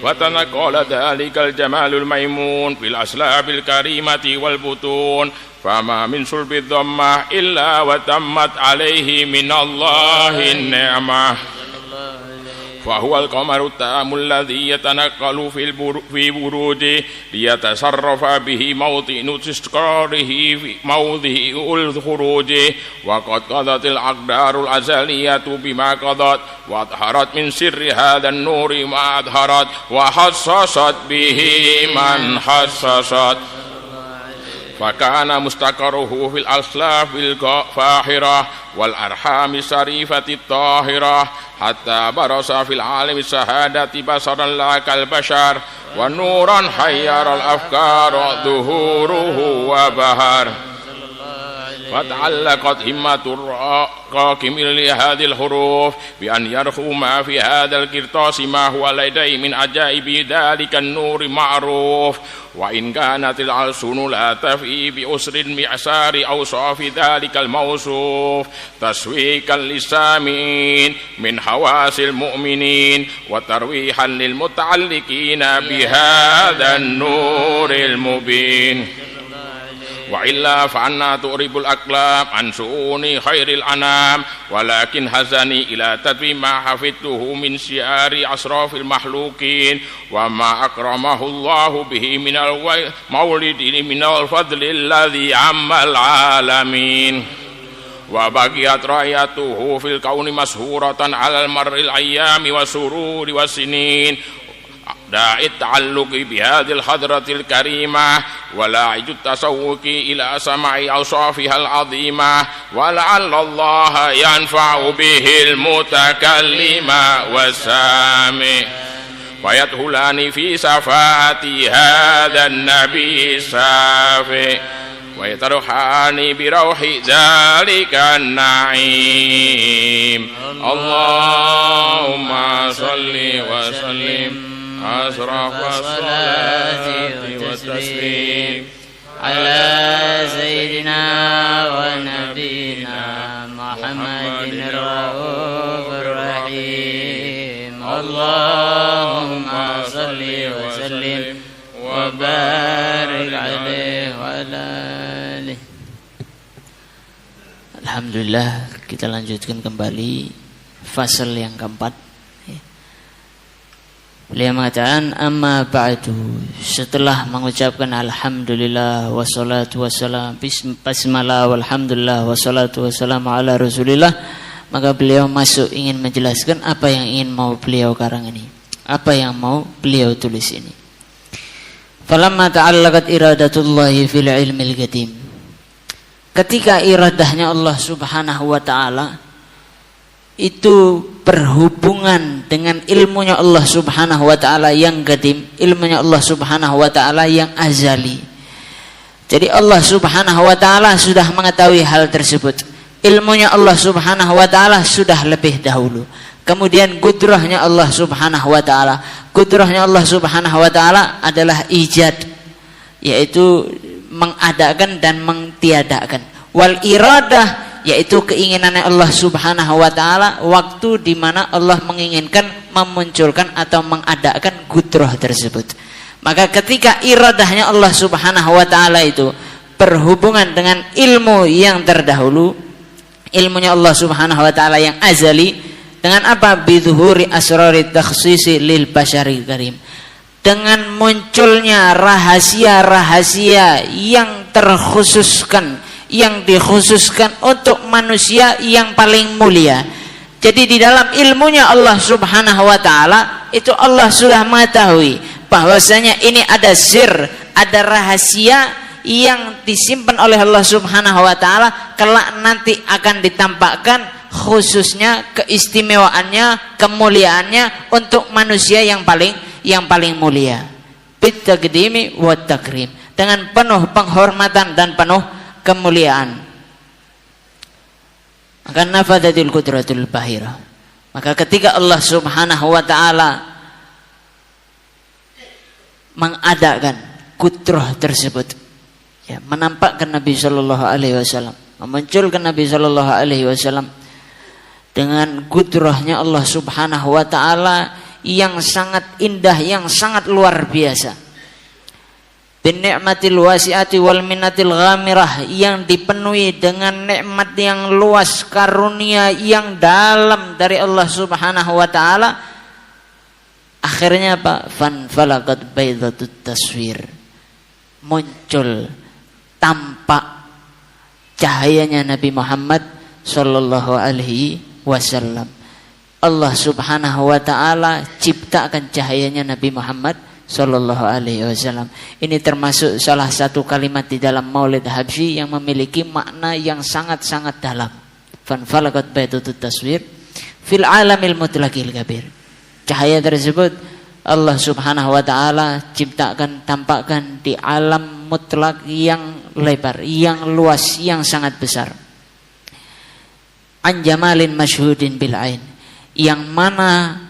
[SPEAKER 5] فتنقل ذلك الجمال الميمون في الأسلاب الكريمة والبطون فما من صلب الضمة إلا وتمت عليه من الله النعمة فهو القمر التام الذي يتنقل في بروجه ليتصرف به موطن استقراره في موضع الخروج وقد قضت الأقدار الأزلية بما قضت وأظهرت من سر هذا النور ما أظهرت وحصصت به من حصصت فكان مستقره في الأسلاف الفاحرة والأرحام الشريفة الطاهرة حتى برز في العالم الشهادة بصرا لا كالبشر ونورا حير الأفكار ظهوره وبهر فتعلقت همة الراكم لهذه الحروف بأن يرخو ما في هذا القرطاس ما هو لديه من عجائب ذلك النور معروف وإن كانت الألسن لا تفي بأسر معسار أوصاف ذلك الموصوف تسويقا للسامعين من حواس المؤمنين وترويحا للمتعلقين بهذا النور المبين وإلا فأنا تؤرب الأقلام عن شؤون خير الأنام ولكن هزني إلى تتميم ما حفظته من شعار أشراف المخلوقين وما أكرمه الله به من المولد من الفضل الذي عم العالمين وبقيت رايته في الكون مسهورة على المر الأيام والسرور والسنين داعي التعلق بهذه الحضرة الكريمة ولاعج التسوق إلى سماع أوصافها العظيمة ولعل الله ينفع به المتكلم والسامع ويدخلان في شفاعة هذا النبي الشافع ويترحان بروح ذلك النعيم اللهم صل وسلم أشرف الصلاة والتسليم
[SPEAKER 2] على سيدنا ونبينا محمد الرؤوف الرحيم اللهم صل وسلم وبارك عليه وعلى آله.
[SPEAKER 3] Alhamdulillah, kita lanjutkan kembali fasal yang keempat. Beliau mengatakan amma ba'du, setelah mengucapkan alhamdulillah wassalatu wassalam bismillah walhamdulillah wassalatu wassalamu ala rasulillah, maka beliau masuk ingin menjelaskan apa yang ingin mau beliau karang ini, apa yang mau beliau tulis ini. Falamma ta'allaqat iradatullahi fil ilmil qadim, ketika iradahnya Allah subhanahu wa ta'ala itu berhubungan dengan ilmunya Allah subhanahu wa ta'ala yang qadim, ilmunya Allah subhanahu wa ta'ala yang azali. Jadi Allah subhanahu wa ta'ala sudah mengetahui hal tersebut, ilmunya Allah subhanahu wa ta'ala sudah lebih dahulu. Kemudian kudrahnya Allah subhanahu wa ta'ala, kudrahnya Allah subhanahu wa ta'ala adalah ijad, yaitu mengadakan dan mengtiadakan. Wal iradah, yaitu keinginannya Allah subhanahu wa ta'ala, waktu di mana Allah menginginkan memunculkan atau mengadakan kudrah tersebut. Maka ketika iradahnya Allah subhanahu wa ta'ala itu berhubungan dengan ilmu yang terdahulu, ilmunya Allah subhanahu wa ta'ala yang azali, dengan apa? Bidhuhuri asrari takhsisi lil basyaril karim, dengan munculnya rahasia-rahasia yang terkhususkan, yang dikhususkan untuk manusia yang paling mulia. Jadi di dalam ilmunya Allah subhanahu wa ta'ala itu Allah sudah mengetahui bahwasanya ini ada sir, ada rahasia yang disimpan oleh Allah subhanahu wa ta'ala, kelak nanti akan ditampakkan khususnya keistimewaannya, kemuliaannya untuk manusia yang paling mulia. Bitaqdimi wa takrim, dengan penuh penghormatan dan penuh kemuliaan. Maka nafadatil qudratul bahira, maka ketika Allah subhanahu wa ta'ala mengadakan kudrah tersebut, ya, menampakkan Nabi sallallahu alaihi wasallam, memunculkan Nabi sallallahu alaihi wasallam dengan kudrahnya Allah subhanahu wa ta'ala yang sangat indah, yang sangat luar biasa. Bin ni'matil wasi'ati wal minnatil ghamirah, yang dipenuhi dengan nikmat yang luas, karunia yang dalam dari Allah Subhanahu wa taala. Akhirnya apa? Fanfalakat baidatut taswir, muncul tampak cahayanya Nabi Muhammad sallallahu alaihi wasallam. Allah Subhanahu wa taala ciptakan cahayanya Nabi Muhammad sallallahu alaihi wasallam. Ini termasuk salah satu kalimat di dalam Maulid Habsyi yang memiliki makna yang sangat-sangat dalam. Fanfalakat baidatut taswir fil alamil mutlaqil kabir. Cahaya tersebut Allah Subhanahu wa taala ciptakan, tampakkan di alam mutlak yang lebar, yang luas, yang sangat besar. An jamalin masyhudin bil ain, yang mana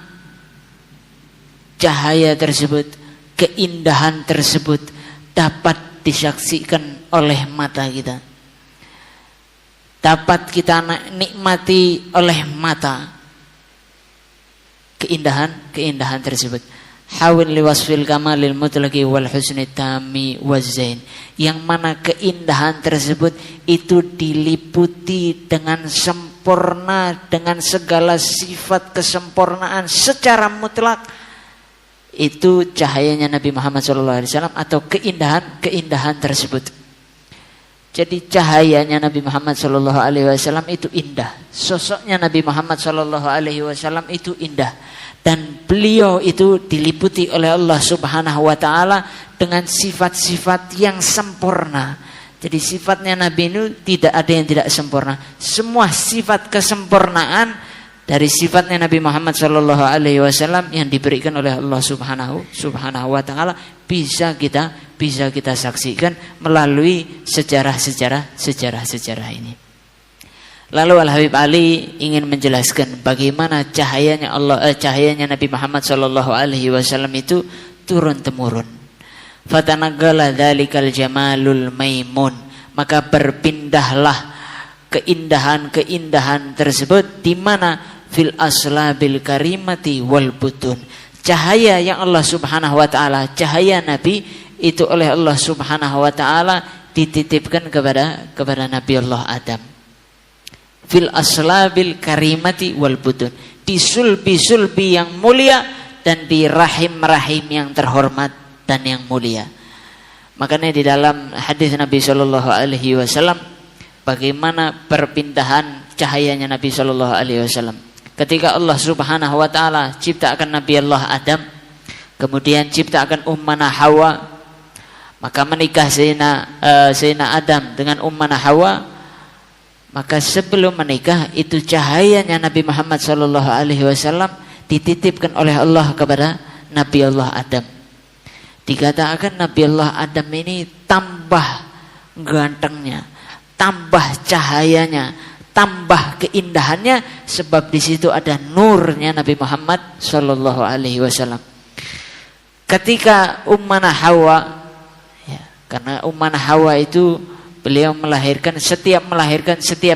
[SPEAKER 3] cahaya tersebut, keindahan tersebut dapat disaksikan oleh mata kita, dapat kita nikmati oleh mata. Keindahan tersebut. Hawin liwasfil kamalil mutlaqi wal husni tami wazain, yang mana keindahan tersebut itu diliputi dengan sempurna, dengan segala sifat kesempurnaan secara mutlak. Itu cahayanya Nabi Muhammad SAW atau keindahan tersebut. Jadi cahayanya Nabi Muhammad SAW itu indah. Sosoknya Nabi Muhammad SAW itu indah. Dan beliau itu diliputi oleh Allah Subhanahu wa taala dengan sifat-sifat yang sempurna. Jadi sifatnya Nabi itu tidak ada yang tidak sempurna. Semua sifat kesempurnaan dari sifatnya Nabi Muhammad SAW yang diberikan oleh Allah Subhanahu wa taala bisa kita saksikan melalui sejarah ini. Lalu Al Habib Ali ingin menjelaskan bagaimana cahayanya Nabi Muhammad SAW itu turun temurun. Fatanagala dzalikal jamalul maimun, maka berpindahlah keindahan tersebut di mana fil aslabil karimati wal butun. Cahaya yang Allah Subhanahu wa taala, cahaya Nabi itu oleh Allah Subhanahu wa taala dititipkan kepada Nabi Allah Adam. Fil aslabil karimati wal butun, di sulbi yang mulia dan di rahim yang terhormat dan yang mulia. Makanya di dalam hadis Nabi sallallahu alaihi wasallam bagaimana perpindahan cahayanya Nabi sallallahu alaihi wasallam. Ketika Allah Subhanahu wa taala ciptakan Nabi Allah Adam, kemudian ciptakan ummana Hawa, maka menikah Sayyidina Adam dengan ummana Hawa. Maka sebelum menikah itu cahayanya Nabi Muhammad sallallahu alaihi wasallam dititipkan oleh Allah kepada Nabi Allah Adam. Dikatakan Nabi Allah Adam ini tambah gantengnya, tambah cahayanya, tambah keindahannya, sebab di situ ada nurnya Nabi Muhammad sallallahu alaihi wasallam. Ketika ummana Hawa, ya, karena ummana Hawa itu beliau setiap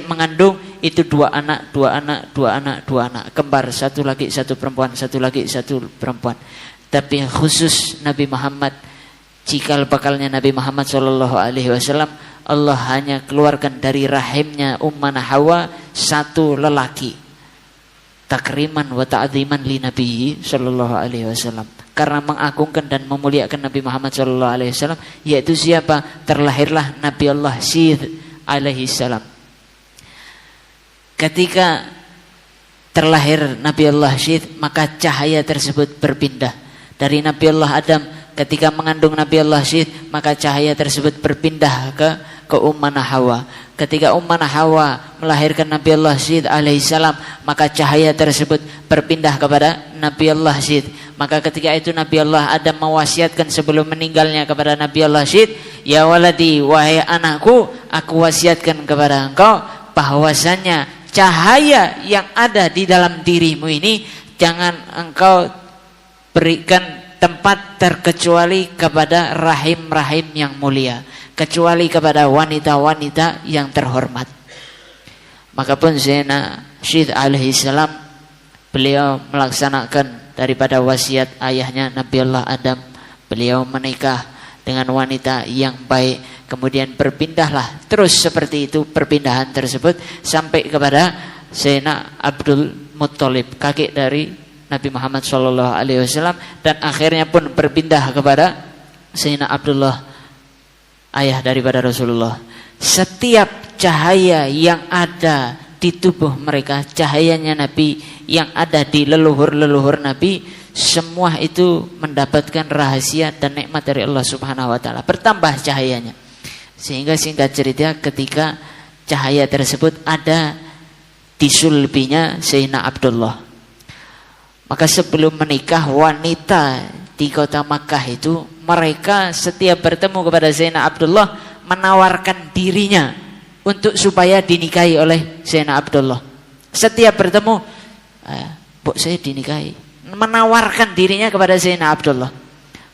[SPEAKER 3] mengandung itu dua anak kembar, satu laki satu perempuan. Tapi khusus Nabi Muhammad, cikal bakalnya Nabi Muhammad sallallahu alaihi wasallam, Allah hanya keluarkan dari rahimnya ummana Hawa satu lelaki, takriman wa ta'dziman li Nabi sallallahu alaihi wasallam, karena mengagungkan dan memuliakan Nabi Muhammad sallallahu alaihi wasallam, yaitu siapa? Terlahirlah Nabi Allah Syith alaihi salam. Ketika terlahir Nabi Allah Syith, maka cahaya tersebut berpindah dari Nabi Allah Adam. Ketika mengandung Nabi Allah Syith, maka cahaya tersebut berpindah ke ummana Hawa. Ketika ummana Hawa melahirkan Nabi Allah Syith alaihissalam, maka cahaya tersebut berpindah kepada Nabi Allah Syith. Maka ketika itu Nabi Allah Adam mewasiatkan sebelum meninggalnya kepada Nabi Allah Syith, ya waladi, wahai anakku, aku wasiatkan kepada engkau bahwasanya cahaya yang ada di dalam dirimu ini jangan engkau berikan tempat terkecuali kepada rahim-rahim yang mulia, kecuali kepada wanita-wanita yang terhormat. Maka pun Sayyidina Syith alaihi salam beliau melaksanakan daripada wasiat ayahnya Nabiullah Adam. Beliau menikah dengan wanita yang baik, kemudian berpindahlah terus seperti itu perpindahan tersebut sampai kepada Sayyidina Abdul Muttalib, kakek dari Nabi Muhammad SAW, dan akhirnya pun berpindah kepada Sayyidina Abdullah, ayah daripada Rasulullah. Setiap cahaya yang ada di tubuh mereka, cahayanya Nabi yang ada di leluhur-leluhur Nabi, semua itu mendapatkan rahasia dan nikmat dari Allah Subhanahu wa taala. Bertambah cahayanya. Sehingga singkat cerita ketika cahaya tersebut ada di sulbinya Sayyidina Abdullah. Maka sebelum menikah, wanita di kota Makkah itu mereka setiap bertemu kepada Sayyidina Abdullah menawarkan dirinya untuk supaya dinikahi oleh Sayyidina Abdullah. Setiap bertemu, "Bu, saya dinikahi." Menawarkan dirinya kepada Sayyidina Abdullah.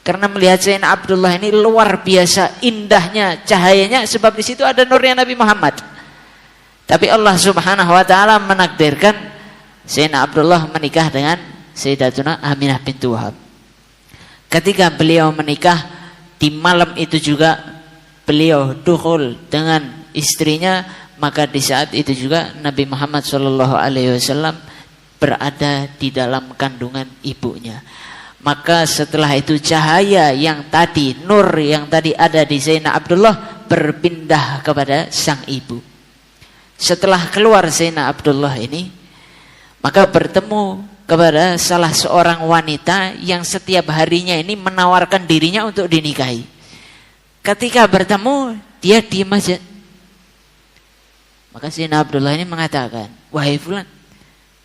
[SPEAKER 3] Karena melihat Sayyidina Abdullah ini luar biasa indahnya cahayanya, sebab di situ ada nurnya Nabi Muhammad. Tapi Allah Subhanahu wa taala menakdirkan Sayyidina Abdullah menikah dengan Sayyidatuna Aminah bintu Wahab. Ketika beliau menikah, di malam itu juga beliau dukhul dengan istrinya, maka di saat itu juga Nabi Muhammad SAW berada di dalam kandungan ibunya. Maka setelah itu cahaya yang tadi, nur yang tadi ada di Sayyidina Abdullah berpindah kepada sang ibu. Setelah keluar Sayyidina Abdullah ini, maka bertemu kepada salah seorang wanita yang setiap harinya ini menawarkan dirinya untuk dinikahi. Ketika bertemu, dia diam aja. Maka Sayyidina Abdullah ini mengatakan, "Wahai fulan,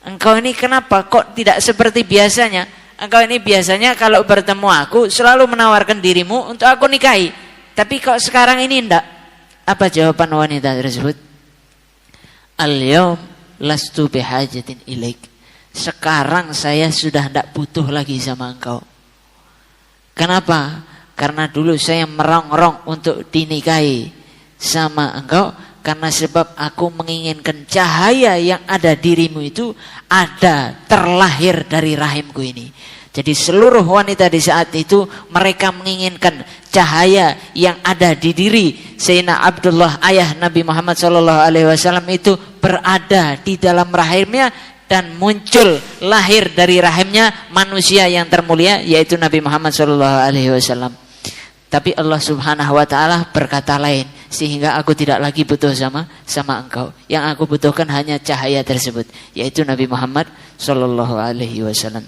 [SPEAKER 3] engkau ini kenapa kok tidak seperti biasanya? Engkau ini biasanya kalau bertemu aku selalu menawarkan dirimu untuk aku nikahi. Tapi kok sekarang ini enggak?" Apa jawaban wanita tersebut? "Al-yawm lastu bihajatin ilaik." Sekarang saya sudah tidak butuh lagi sama engkau. Kenapa? Karena dulu saya merongrong untuk dinikahi sama engkau, karena sebab aku menginginkan cahaya yang ada dirimu itu ada terlahir dari rahimku ini. Jadi seluruh wanita di saat itu mereka menginginkan cahaya yang ada di diri Sayyidina Abdullah, ayah Nabi Muhammad SAW itu berada di dalam rahimnya, dan muncul lahir dari rahimnya manusia yang termulia yaitu Nabi Muhammad SAW. Tapi Allah Subhanahu wa taala berkata lain, sehingga aku tidak lagi butuh sama engkau. Yang aku butuhkan hanya cahaya tersebut, yaitu Nabi Muhammad sallallahu alaihi wasallam.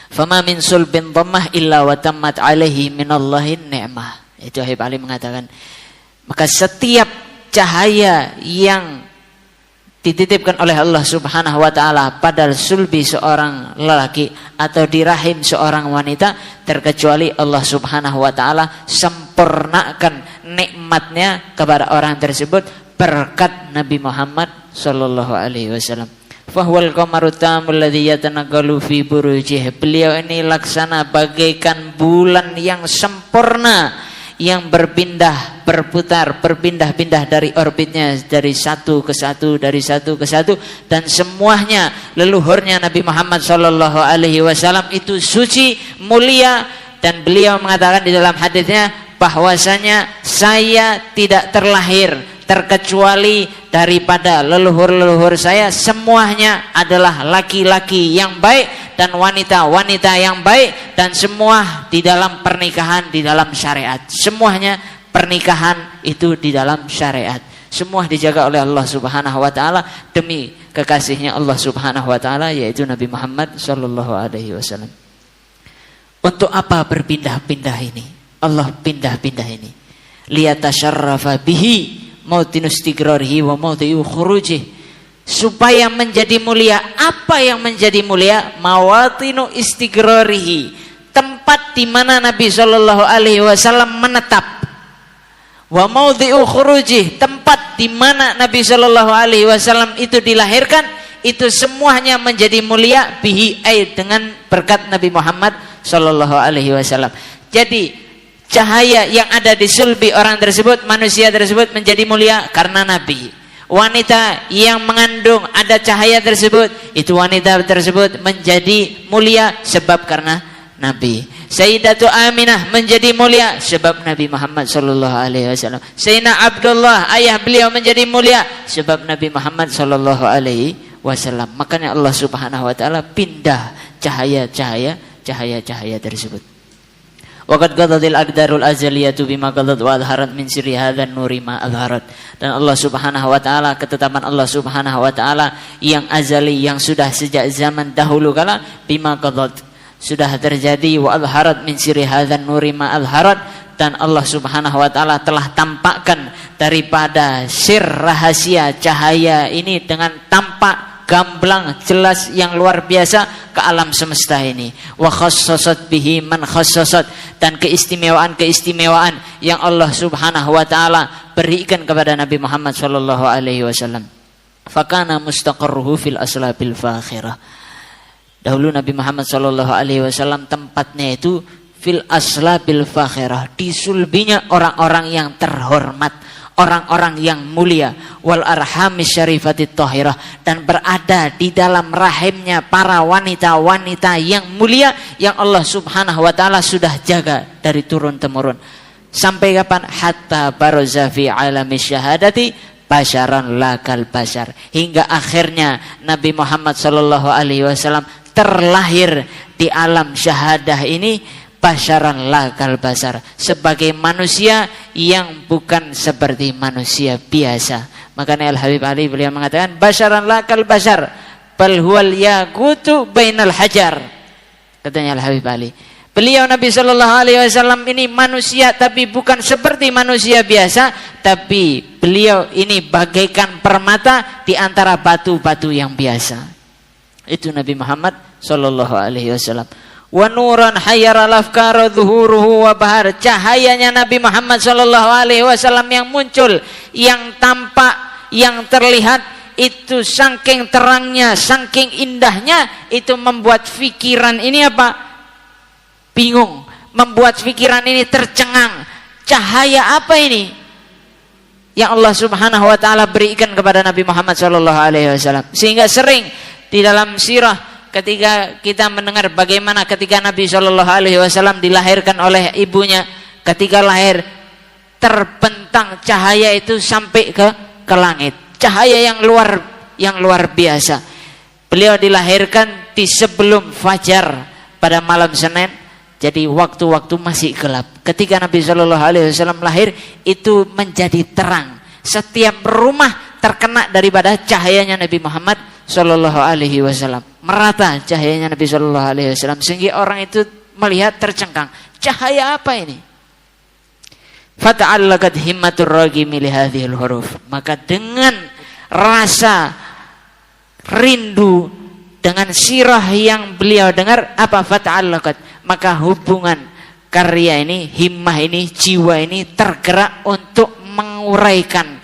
[SPEAKER 3] Fama min sulbin dhammah illa wa tammat alaihi minallahi ni'mah. Itu Habib Ali mengatakan, maka setiap cahaya yang dititipkan oleh Allah Subhanahu wa taala pada sulbi seorang lelaki atau di rahim seorang wanita, terkecuali Allah Subhanahu wa taala sempurnakan nikmatnya kepada orang tersebut berkat Nabi Muhammad sallallahu alaihi wasallam. Fahwal qamaru tamul ladzi yatanaqalu fi burujih. Beliau ini laksana bagaikan bulan yang sempurna, yang berpindah, berputar, berpindah-pindah dari orbitnya, dari satu ke satu, dari satu ke satu, dan semuanya leluhurnya Nabi Muhammad sallallahu alaihi wasallam itu suci, mulia, dan beliau mengatakan di dalam hadisnya bahwasanya saya tidak terlahir terkecuali daripada leluhur-leluhur saya semuanya adalah laki-laki yang baik dan wanita-wanita yang baik, dan semua di dalam pernikahan, di dalam syariat. Semuanya pernikahan itu di dalam syariat. Semua dijaga oleh Allah Subhanahu wa taala demi kekasihnya Allah Subhanahu wa taala yaitu Nabi Muhammad sallallahu alaihi wasallam. Untuk apa berpindah-pindah ini? Allah pindah-pindah ini. Liyatasharrafa bihi mautinu istiqrarihi wa mautinu khurujihi. Supaya menjadi mulia. Apa yang menjadi mulia? Mawatinu istiqrarihi, tempat di mana Nabi sallallahu alaihi wasallam menetap. Wa maudhi'u khurujih, tempat di mana Nabi sallallahu alaihi wasallam itu dilahirkan. Itu semuanya menjadi mulia bihi ay, dengan berkat Nabi Muhammad sallallahu alaihi wasallam. Jadi cahaya yang ada di sulbi orang tersebut, manusia tersebut menjadi mulia karena Nabi. wanita yang mengandung ada cahaya tersebut, itu wanita tersebut menjadi mulia sebab karena Nabi. Sayyidatu Aminah menjadi mulia sebab Nabi Muhammad sallallahu alaihi wasallam. Sayyidina Abdullah ayah beliau menjadi mulia sebab Nabi Muhammad sallallahu alaihi wasallam. Makanya Allah Subhanahu wa taala pindah cahaya-cahaya tersebut. Waqad qadatil aqdarul azaliyatu bima qadat wa adharat min sirri hadzal nuri ma adharat. Dan Allah Subhanahu wa taala, ketetapan Allah Subhanahu wa taala yang azali, yang sudah sejak zaman dahulu kala, bima qadat, sudah terjadi, wa adharat min sirri hadzal nuri ma adharat, dan Allah Subhanahu wa taala telah tampakkan daripada sir rahasia cahaya ini dengan tampak gamblang jelas yang luar biasa ke alam semesta ini. Wa khassasat bihi man khassasat, dan keistimewaan yang Allah Subhanahu wa taala berikan kepada Nabi Muhammad sallallahu alaihi wasallam. Fakana mustaqarruhu fil aslabil fakhirah. Dahulu Nabi Muhammad sallallahu alaihi wasallam tempatnya itu fil aslabil fakhirah, di sulbinya orang-orang yang terhormat, orang-orang yang mulia, wal arhamis syarifatit thahirah, dan berada di dalam rahimnya para wanita-wanita yang mulia yang Allah Subhanahu wa taala sudah jaga dari turun temurun. Sampai kapan? Hatta baraza fi alami syahadati basyaran lakal basyar, hingga akhirnya Nabi Muhammad sallallahu alaihi wasallam terlahir di alam syahadah ini basyaran lakal basar, sebagai manusia yang bukan seperti manusia biasa. Makanya Al-Habib Ali beliau mengatakan basyaran lakal basar bal huwal yaqutu bainal hajar, katanya Al-Habib Ali. Beliau Nabi sallallahu alaihi wasallam ini manusia tapi bukan seperti manusia biasa, tapi beliau ini bagaikan permata di antara batu-batu yang biasa. Itu Nabi Muhammad sallallahu alaihi wasallam. Wa nuran hayyara lafkara dhuhuruhu wa bahar, cahayanya Nabi Muhammad sallallahu alaihi wasallam yang muncul, yang tampak, yang terlihat itu saking terangnya, saking indahnya, itu membuat pikiran ini apa? Bingung, membuat pikiran ini tercengang. Cahaya apa ini yang Allah Subhanahu wa taala berikan kepada Nabi Muhammad sallallahu alaihi wasallam? Sehingga sering di dalam sirah ketika kita mendengar bagaimana ketika Nabi Shallallahu Alaihi Wasallam dilahirkan oleh ibunya, ketika lahir terbentang cahaya itu sampai ke langit, cahaya yang luar biasa. Beliau dilahirkan di sebelum fajar pada malam Senin, jadi waktu-waktu masih gelap. Ketika Nabi Shallallahu Alaihi Wasallam lahir itu menjadi terang, setiap rumah terkena daripada cahayanya Nabi Muhammad Sallallahu Alaihi Wasallam, merata cahayanya Nabi Sallallahu Alaihi Wasallam, sehingga orang itu melihat tercengkang, cahaya apa ini? Fata'allaqat himmatur ragimi li hadhil huruf, maka dengan rasa rindu dengan sirah yang beliau dengar, apa? Fata'allaqat, maka hubungan karya ini, himmah ini, jiwa ini tergerak untuk menguraikan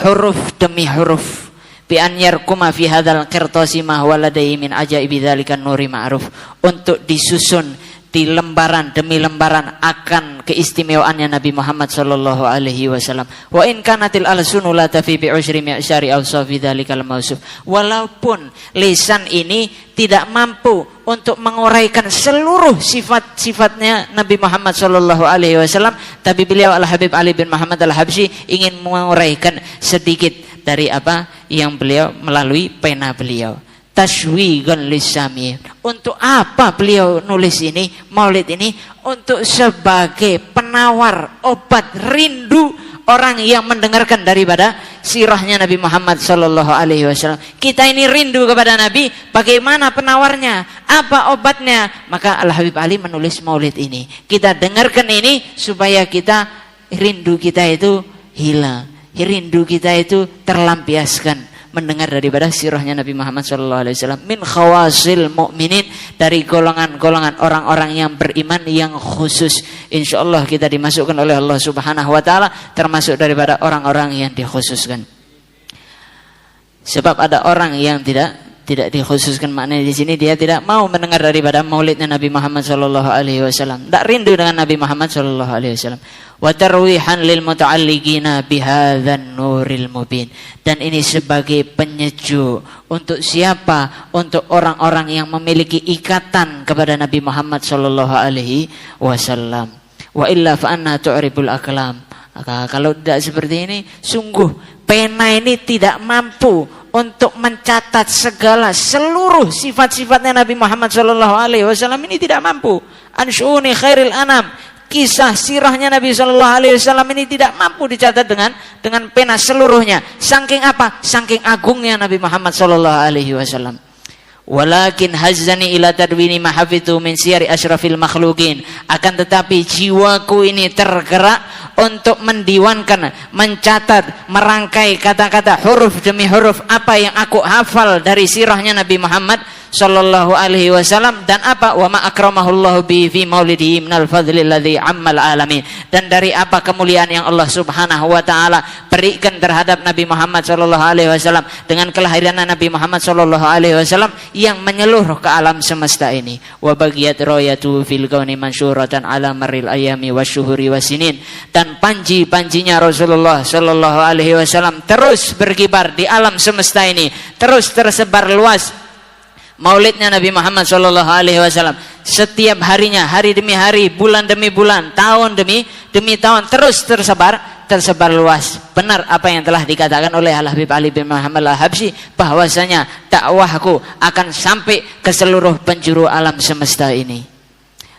[SPEAKER 3] huruf demi huruf. Bi an yarkuma fi hadzal qirtasi ma huwa ladai min ajaibi dzalikan nuri ma'ruf, untuk disusun di lembaran demi lembaran akan keistimewaannya Nabi Muhammad sallallahu alaihi wasallam. Wa in kanatil alsunu la tafi bi usyri mi'syari awsafi dzalikal mausuf, walaupun lisan ini tidak mampu untuk menguraikan seluruh sifat-sifatnya Nabi Muhammad sallallahu alaihi wasallam, tapi beliau Al-Habib Ali bin Muhammad Al-Habsyi ingin menguraikan sedikit dari apa yang beliau melalui pena beliau. Tashwigan lisami. Untuk apa beliau nulis ini, maulid ini? Untuk sebagai penawar obat rindu orang yang mendengarkan daripada sirahnya Nabi Muhammad sallallahu alaihi wasallam. Kita ini rindu kepada Nabi, bagaimana penawarnya? Apa obatnya? Maka Al-Habib Ali menulis maulid ini. Kita dengarkan ini supaya kita rindu kita itu hilang, rindu kita itu terlampiaskan mendengar daripada sirahnya Nabi Muhammad SAW. Min khawasil mu'minin, dari golongan-golongan orang-orang yang beriman yang khusus. InsyaAllah kita dimasukkan oleh Allah Subhanahu Wa Taala termasuk daripada orang-orang yang dikhususkan. Sebab ada orang yang tidak tidak dikhususkan maknanya di sini, dia tidak mau mendengar daripada maulidnya Nabi Muhammad sallallahu alaihi wasallam, tidak rindu dengan Nabi Muhammad sallallahu alaihi wasallam. Wa tarwihan lil muta'alliqina bihadzan nuril mubin, dan ini sebagai penyejuk untuk siapa? Untuk orang-orang yang memiliki ikatan kepada Nabi Muhammad sallallahu alaihi wasallam. Wa illa fa anna tu'ribul aqlam. Kalau tidak seperti ini, sungguh pena ini tidak mampu untuk mencatat seluruh sifat-sifatnya Nabi Muhammad sallallahu alaihi wasallam, ini tidak mampu. Ansyuni khairil anam, kisah sirahnya Nabi sallallahu alaihi wasallam ini tidak mampu dicatat dengan pena seluruhnya. Saking apa? Saking agungnya Nabi Muhammad sallallahu alaihi wasallam. Walakin hazzani ila tadwini ma hafidhu min siyari asyrafil makhluqin, akan tetapi jiwaku ini tergerak untuk mendiwankan, mencatat, merangkai kata-kata huruf demi huruf apa yang aku hafal dari sirahnya Nabi Muhammad sallallahu alaihi wasallam. Dan apa? Wa ma akramahullahu bi fi maulidihi minal fadli alladzi ammal alamin, dan dari apa kemuliaan yang Allah Subhanahu wa taala berikan terhadap Nabi Muhammad sallallahu alaihi wasallam dengan kelahiran Nabi Muhammad sallallahu alaihi wasallam yang menyeluruh ke alam semesta ini. Wa bagiyat royatu fil kauni mansyuratan ala maril ayami wasyuhuri wasinin, dan panji-panjinya Rasulullah sallallahu alaihi wasallam terus berkibar di alam semesta ini, terus tersebar luas maulidnya Nabi Muhammad sallallahu alaihi wasallam. Setiap harinya, hari demi hari, bulan demi bulan, tahun demi tahun, terus tersebar luas. Benar apa yang telah dikatakan oleh Al-Habib Ali bin Muhammad Al-Habsyi, bahwasanya dakwahku akan sampai ke seluruh penjuru alam semesta ini.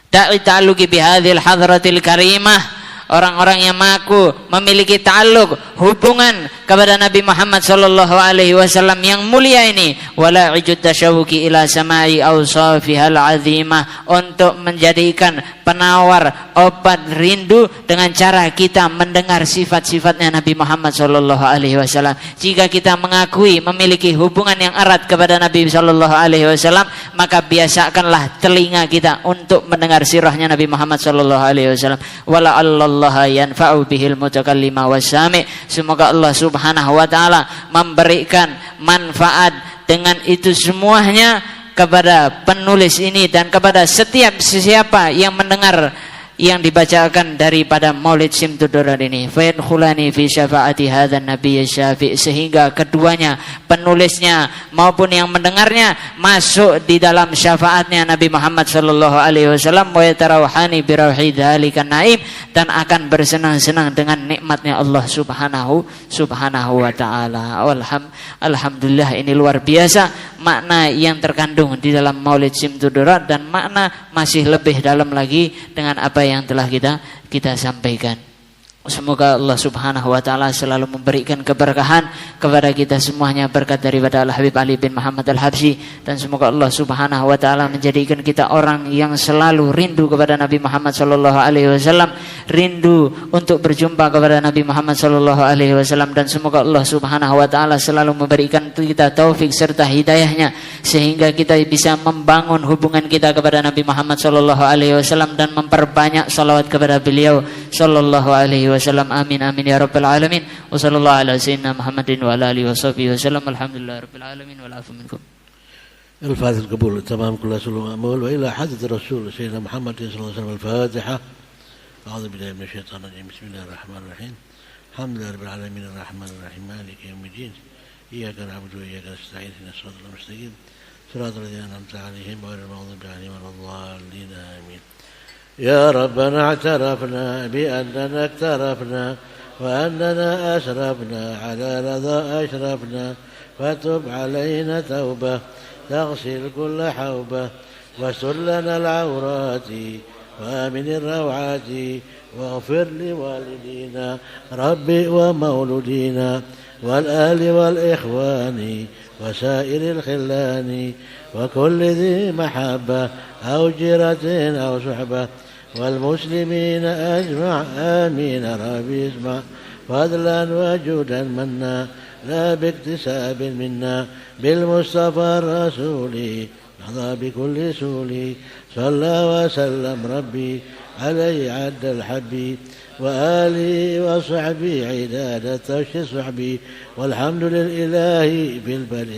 [SPEAKER 3] Da'i ta'alluqi bihadhil hadratil karimah, orang-orang yang mengaku memiliki ta'alluq, hubungan kepada Nabi Muhammad sallallahu alaihi wasallam yang mulia ini, wala ijud tasyawuqi ila samai awsafihal azimah, untuk menjadikan penawar obat rindu dengan cara kita mendengar sifat-sifatnya Nabi Muhammad sallallahu alaihi wasallam. Jika kita mengakui memiliki hubungan yang erat kepada Nabi sallallahu alaihi wasallam, maka biasakanlah telinga kita untuk mendengar sirahnya Nabi Muhammad sallallahu alaihi wasallam. Wala Allah yanfa'u bihil mutakallima wassami, semoga Allah Subhanahu wa taala memberikan manfaat dengan itu semuanya kepada penulis ini dan kepada setiap siapa yang mendengar yang dibacakan daripada Maulid Simtudurar ini. Fayadkhulani fi syafaati hadzal nabiy syafi', sehingga keduanya, penulisnya maupun yang mendengarnya, masuk di dalam syafaatnya Nabi Muhammad sallallahu alaihi wasallam, wa yatarawhani bi rauhi dzalikan naim, dan akan bersenang-senang dengan nikmatnya Allah Subhanahu wa taala. Alhamdulillah, ini luar biasa makna yang terkandung di dalam Maulid Simtudurar, dan makna masih lebih dalam lagi dengan apa yang telah kita sampaikan. Semoga Allah Subhanahu wa taala selalu memberikan keberkahan kepada kita semuanya, berkat daripada Al-Habib Ali bin Muhammad Al-Habsyi, dan semoga Allah Subhanahu wa taala menjadikan kita orang yang selalu rindu kepada Nabi Muhammad sallallahu alaihi wasallam, rindu untuk berjumpa kepada Nabi Muhammad sallallahu alaihi wasallam, dan semoga Allah Subhanahu wa taala selalu memberikan kita taufik serta hidayahnya, sehingga kita bisa membangun hubungan kita kepada Nabi Muhammad sallallahu alaihi wasallam dan memperbanyak salawat kepada beliau sallallahu alaihi wasallam. Amin amin ya rabbal alamin. Wa sallallahu ala sayyidina Muhammadin wa ala alihi wa sahbihi wasallam. Alhamdulillah rabbil alamin wal afu minkum.
[SPEAKER 1] الفاتحة القبول تمام كل سلو مأمول وإلى حضرة الرسول سيدنا محمد صلى الله عليه وسلم. الفاتحة. أعوذ بالله من الشيطان الرجيم. بسم الله الرحمن الرحيم. الحمد لله رب العالمين الرحمن الرحيم مالك يوم الدين إياك نعبد وإياك نستعين اهدنا الصراط المستقيم صراط الذين أنعمت عليهم غير المغضوب عليهم ولا الضالين آمين. يا ربنا اعترفنا بأننا اقترفنا وأننا أسرفنا على رضا أشرفنا، فتب علينا توبة تغسل كل حوبة، واستر لنا العورات وآمن الروعات، واغفر لوالدينا ربي ومولودينا والآل والإخوان وسائر الخلان وكل ذي محبة أو جيرة أو صحبة والمسلمين أجمع. آمين ربي اسمع فضلا وجودا منا لا باكتساب منا بالمصطفى الرسول نهضى بكل سول. صلى وسلم ربي عليه عد الحبي وآله وصحبه عداد التوش صحبي، والحمد لله في البدء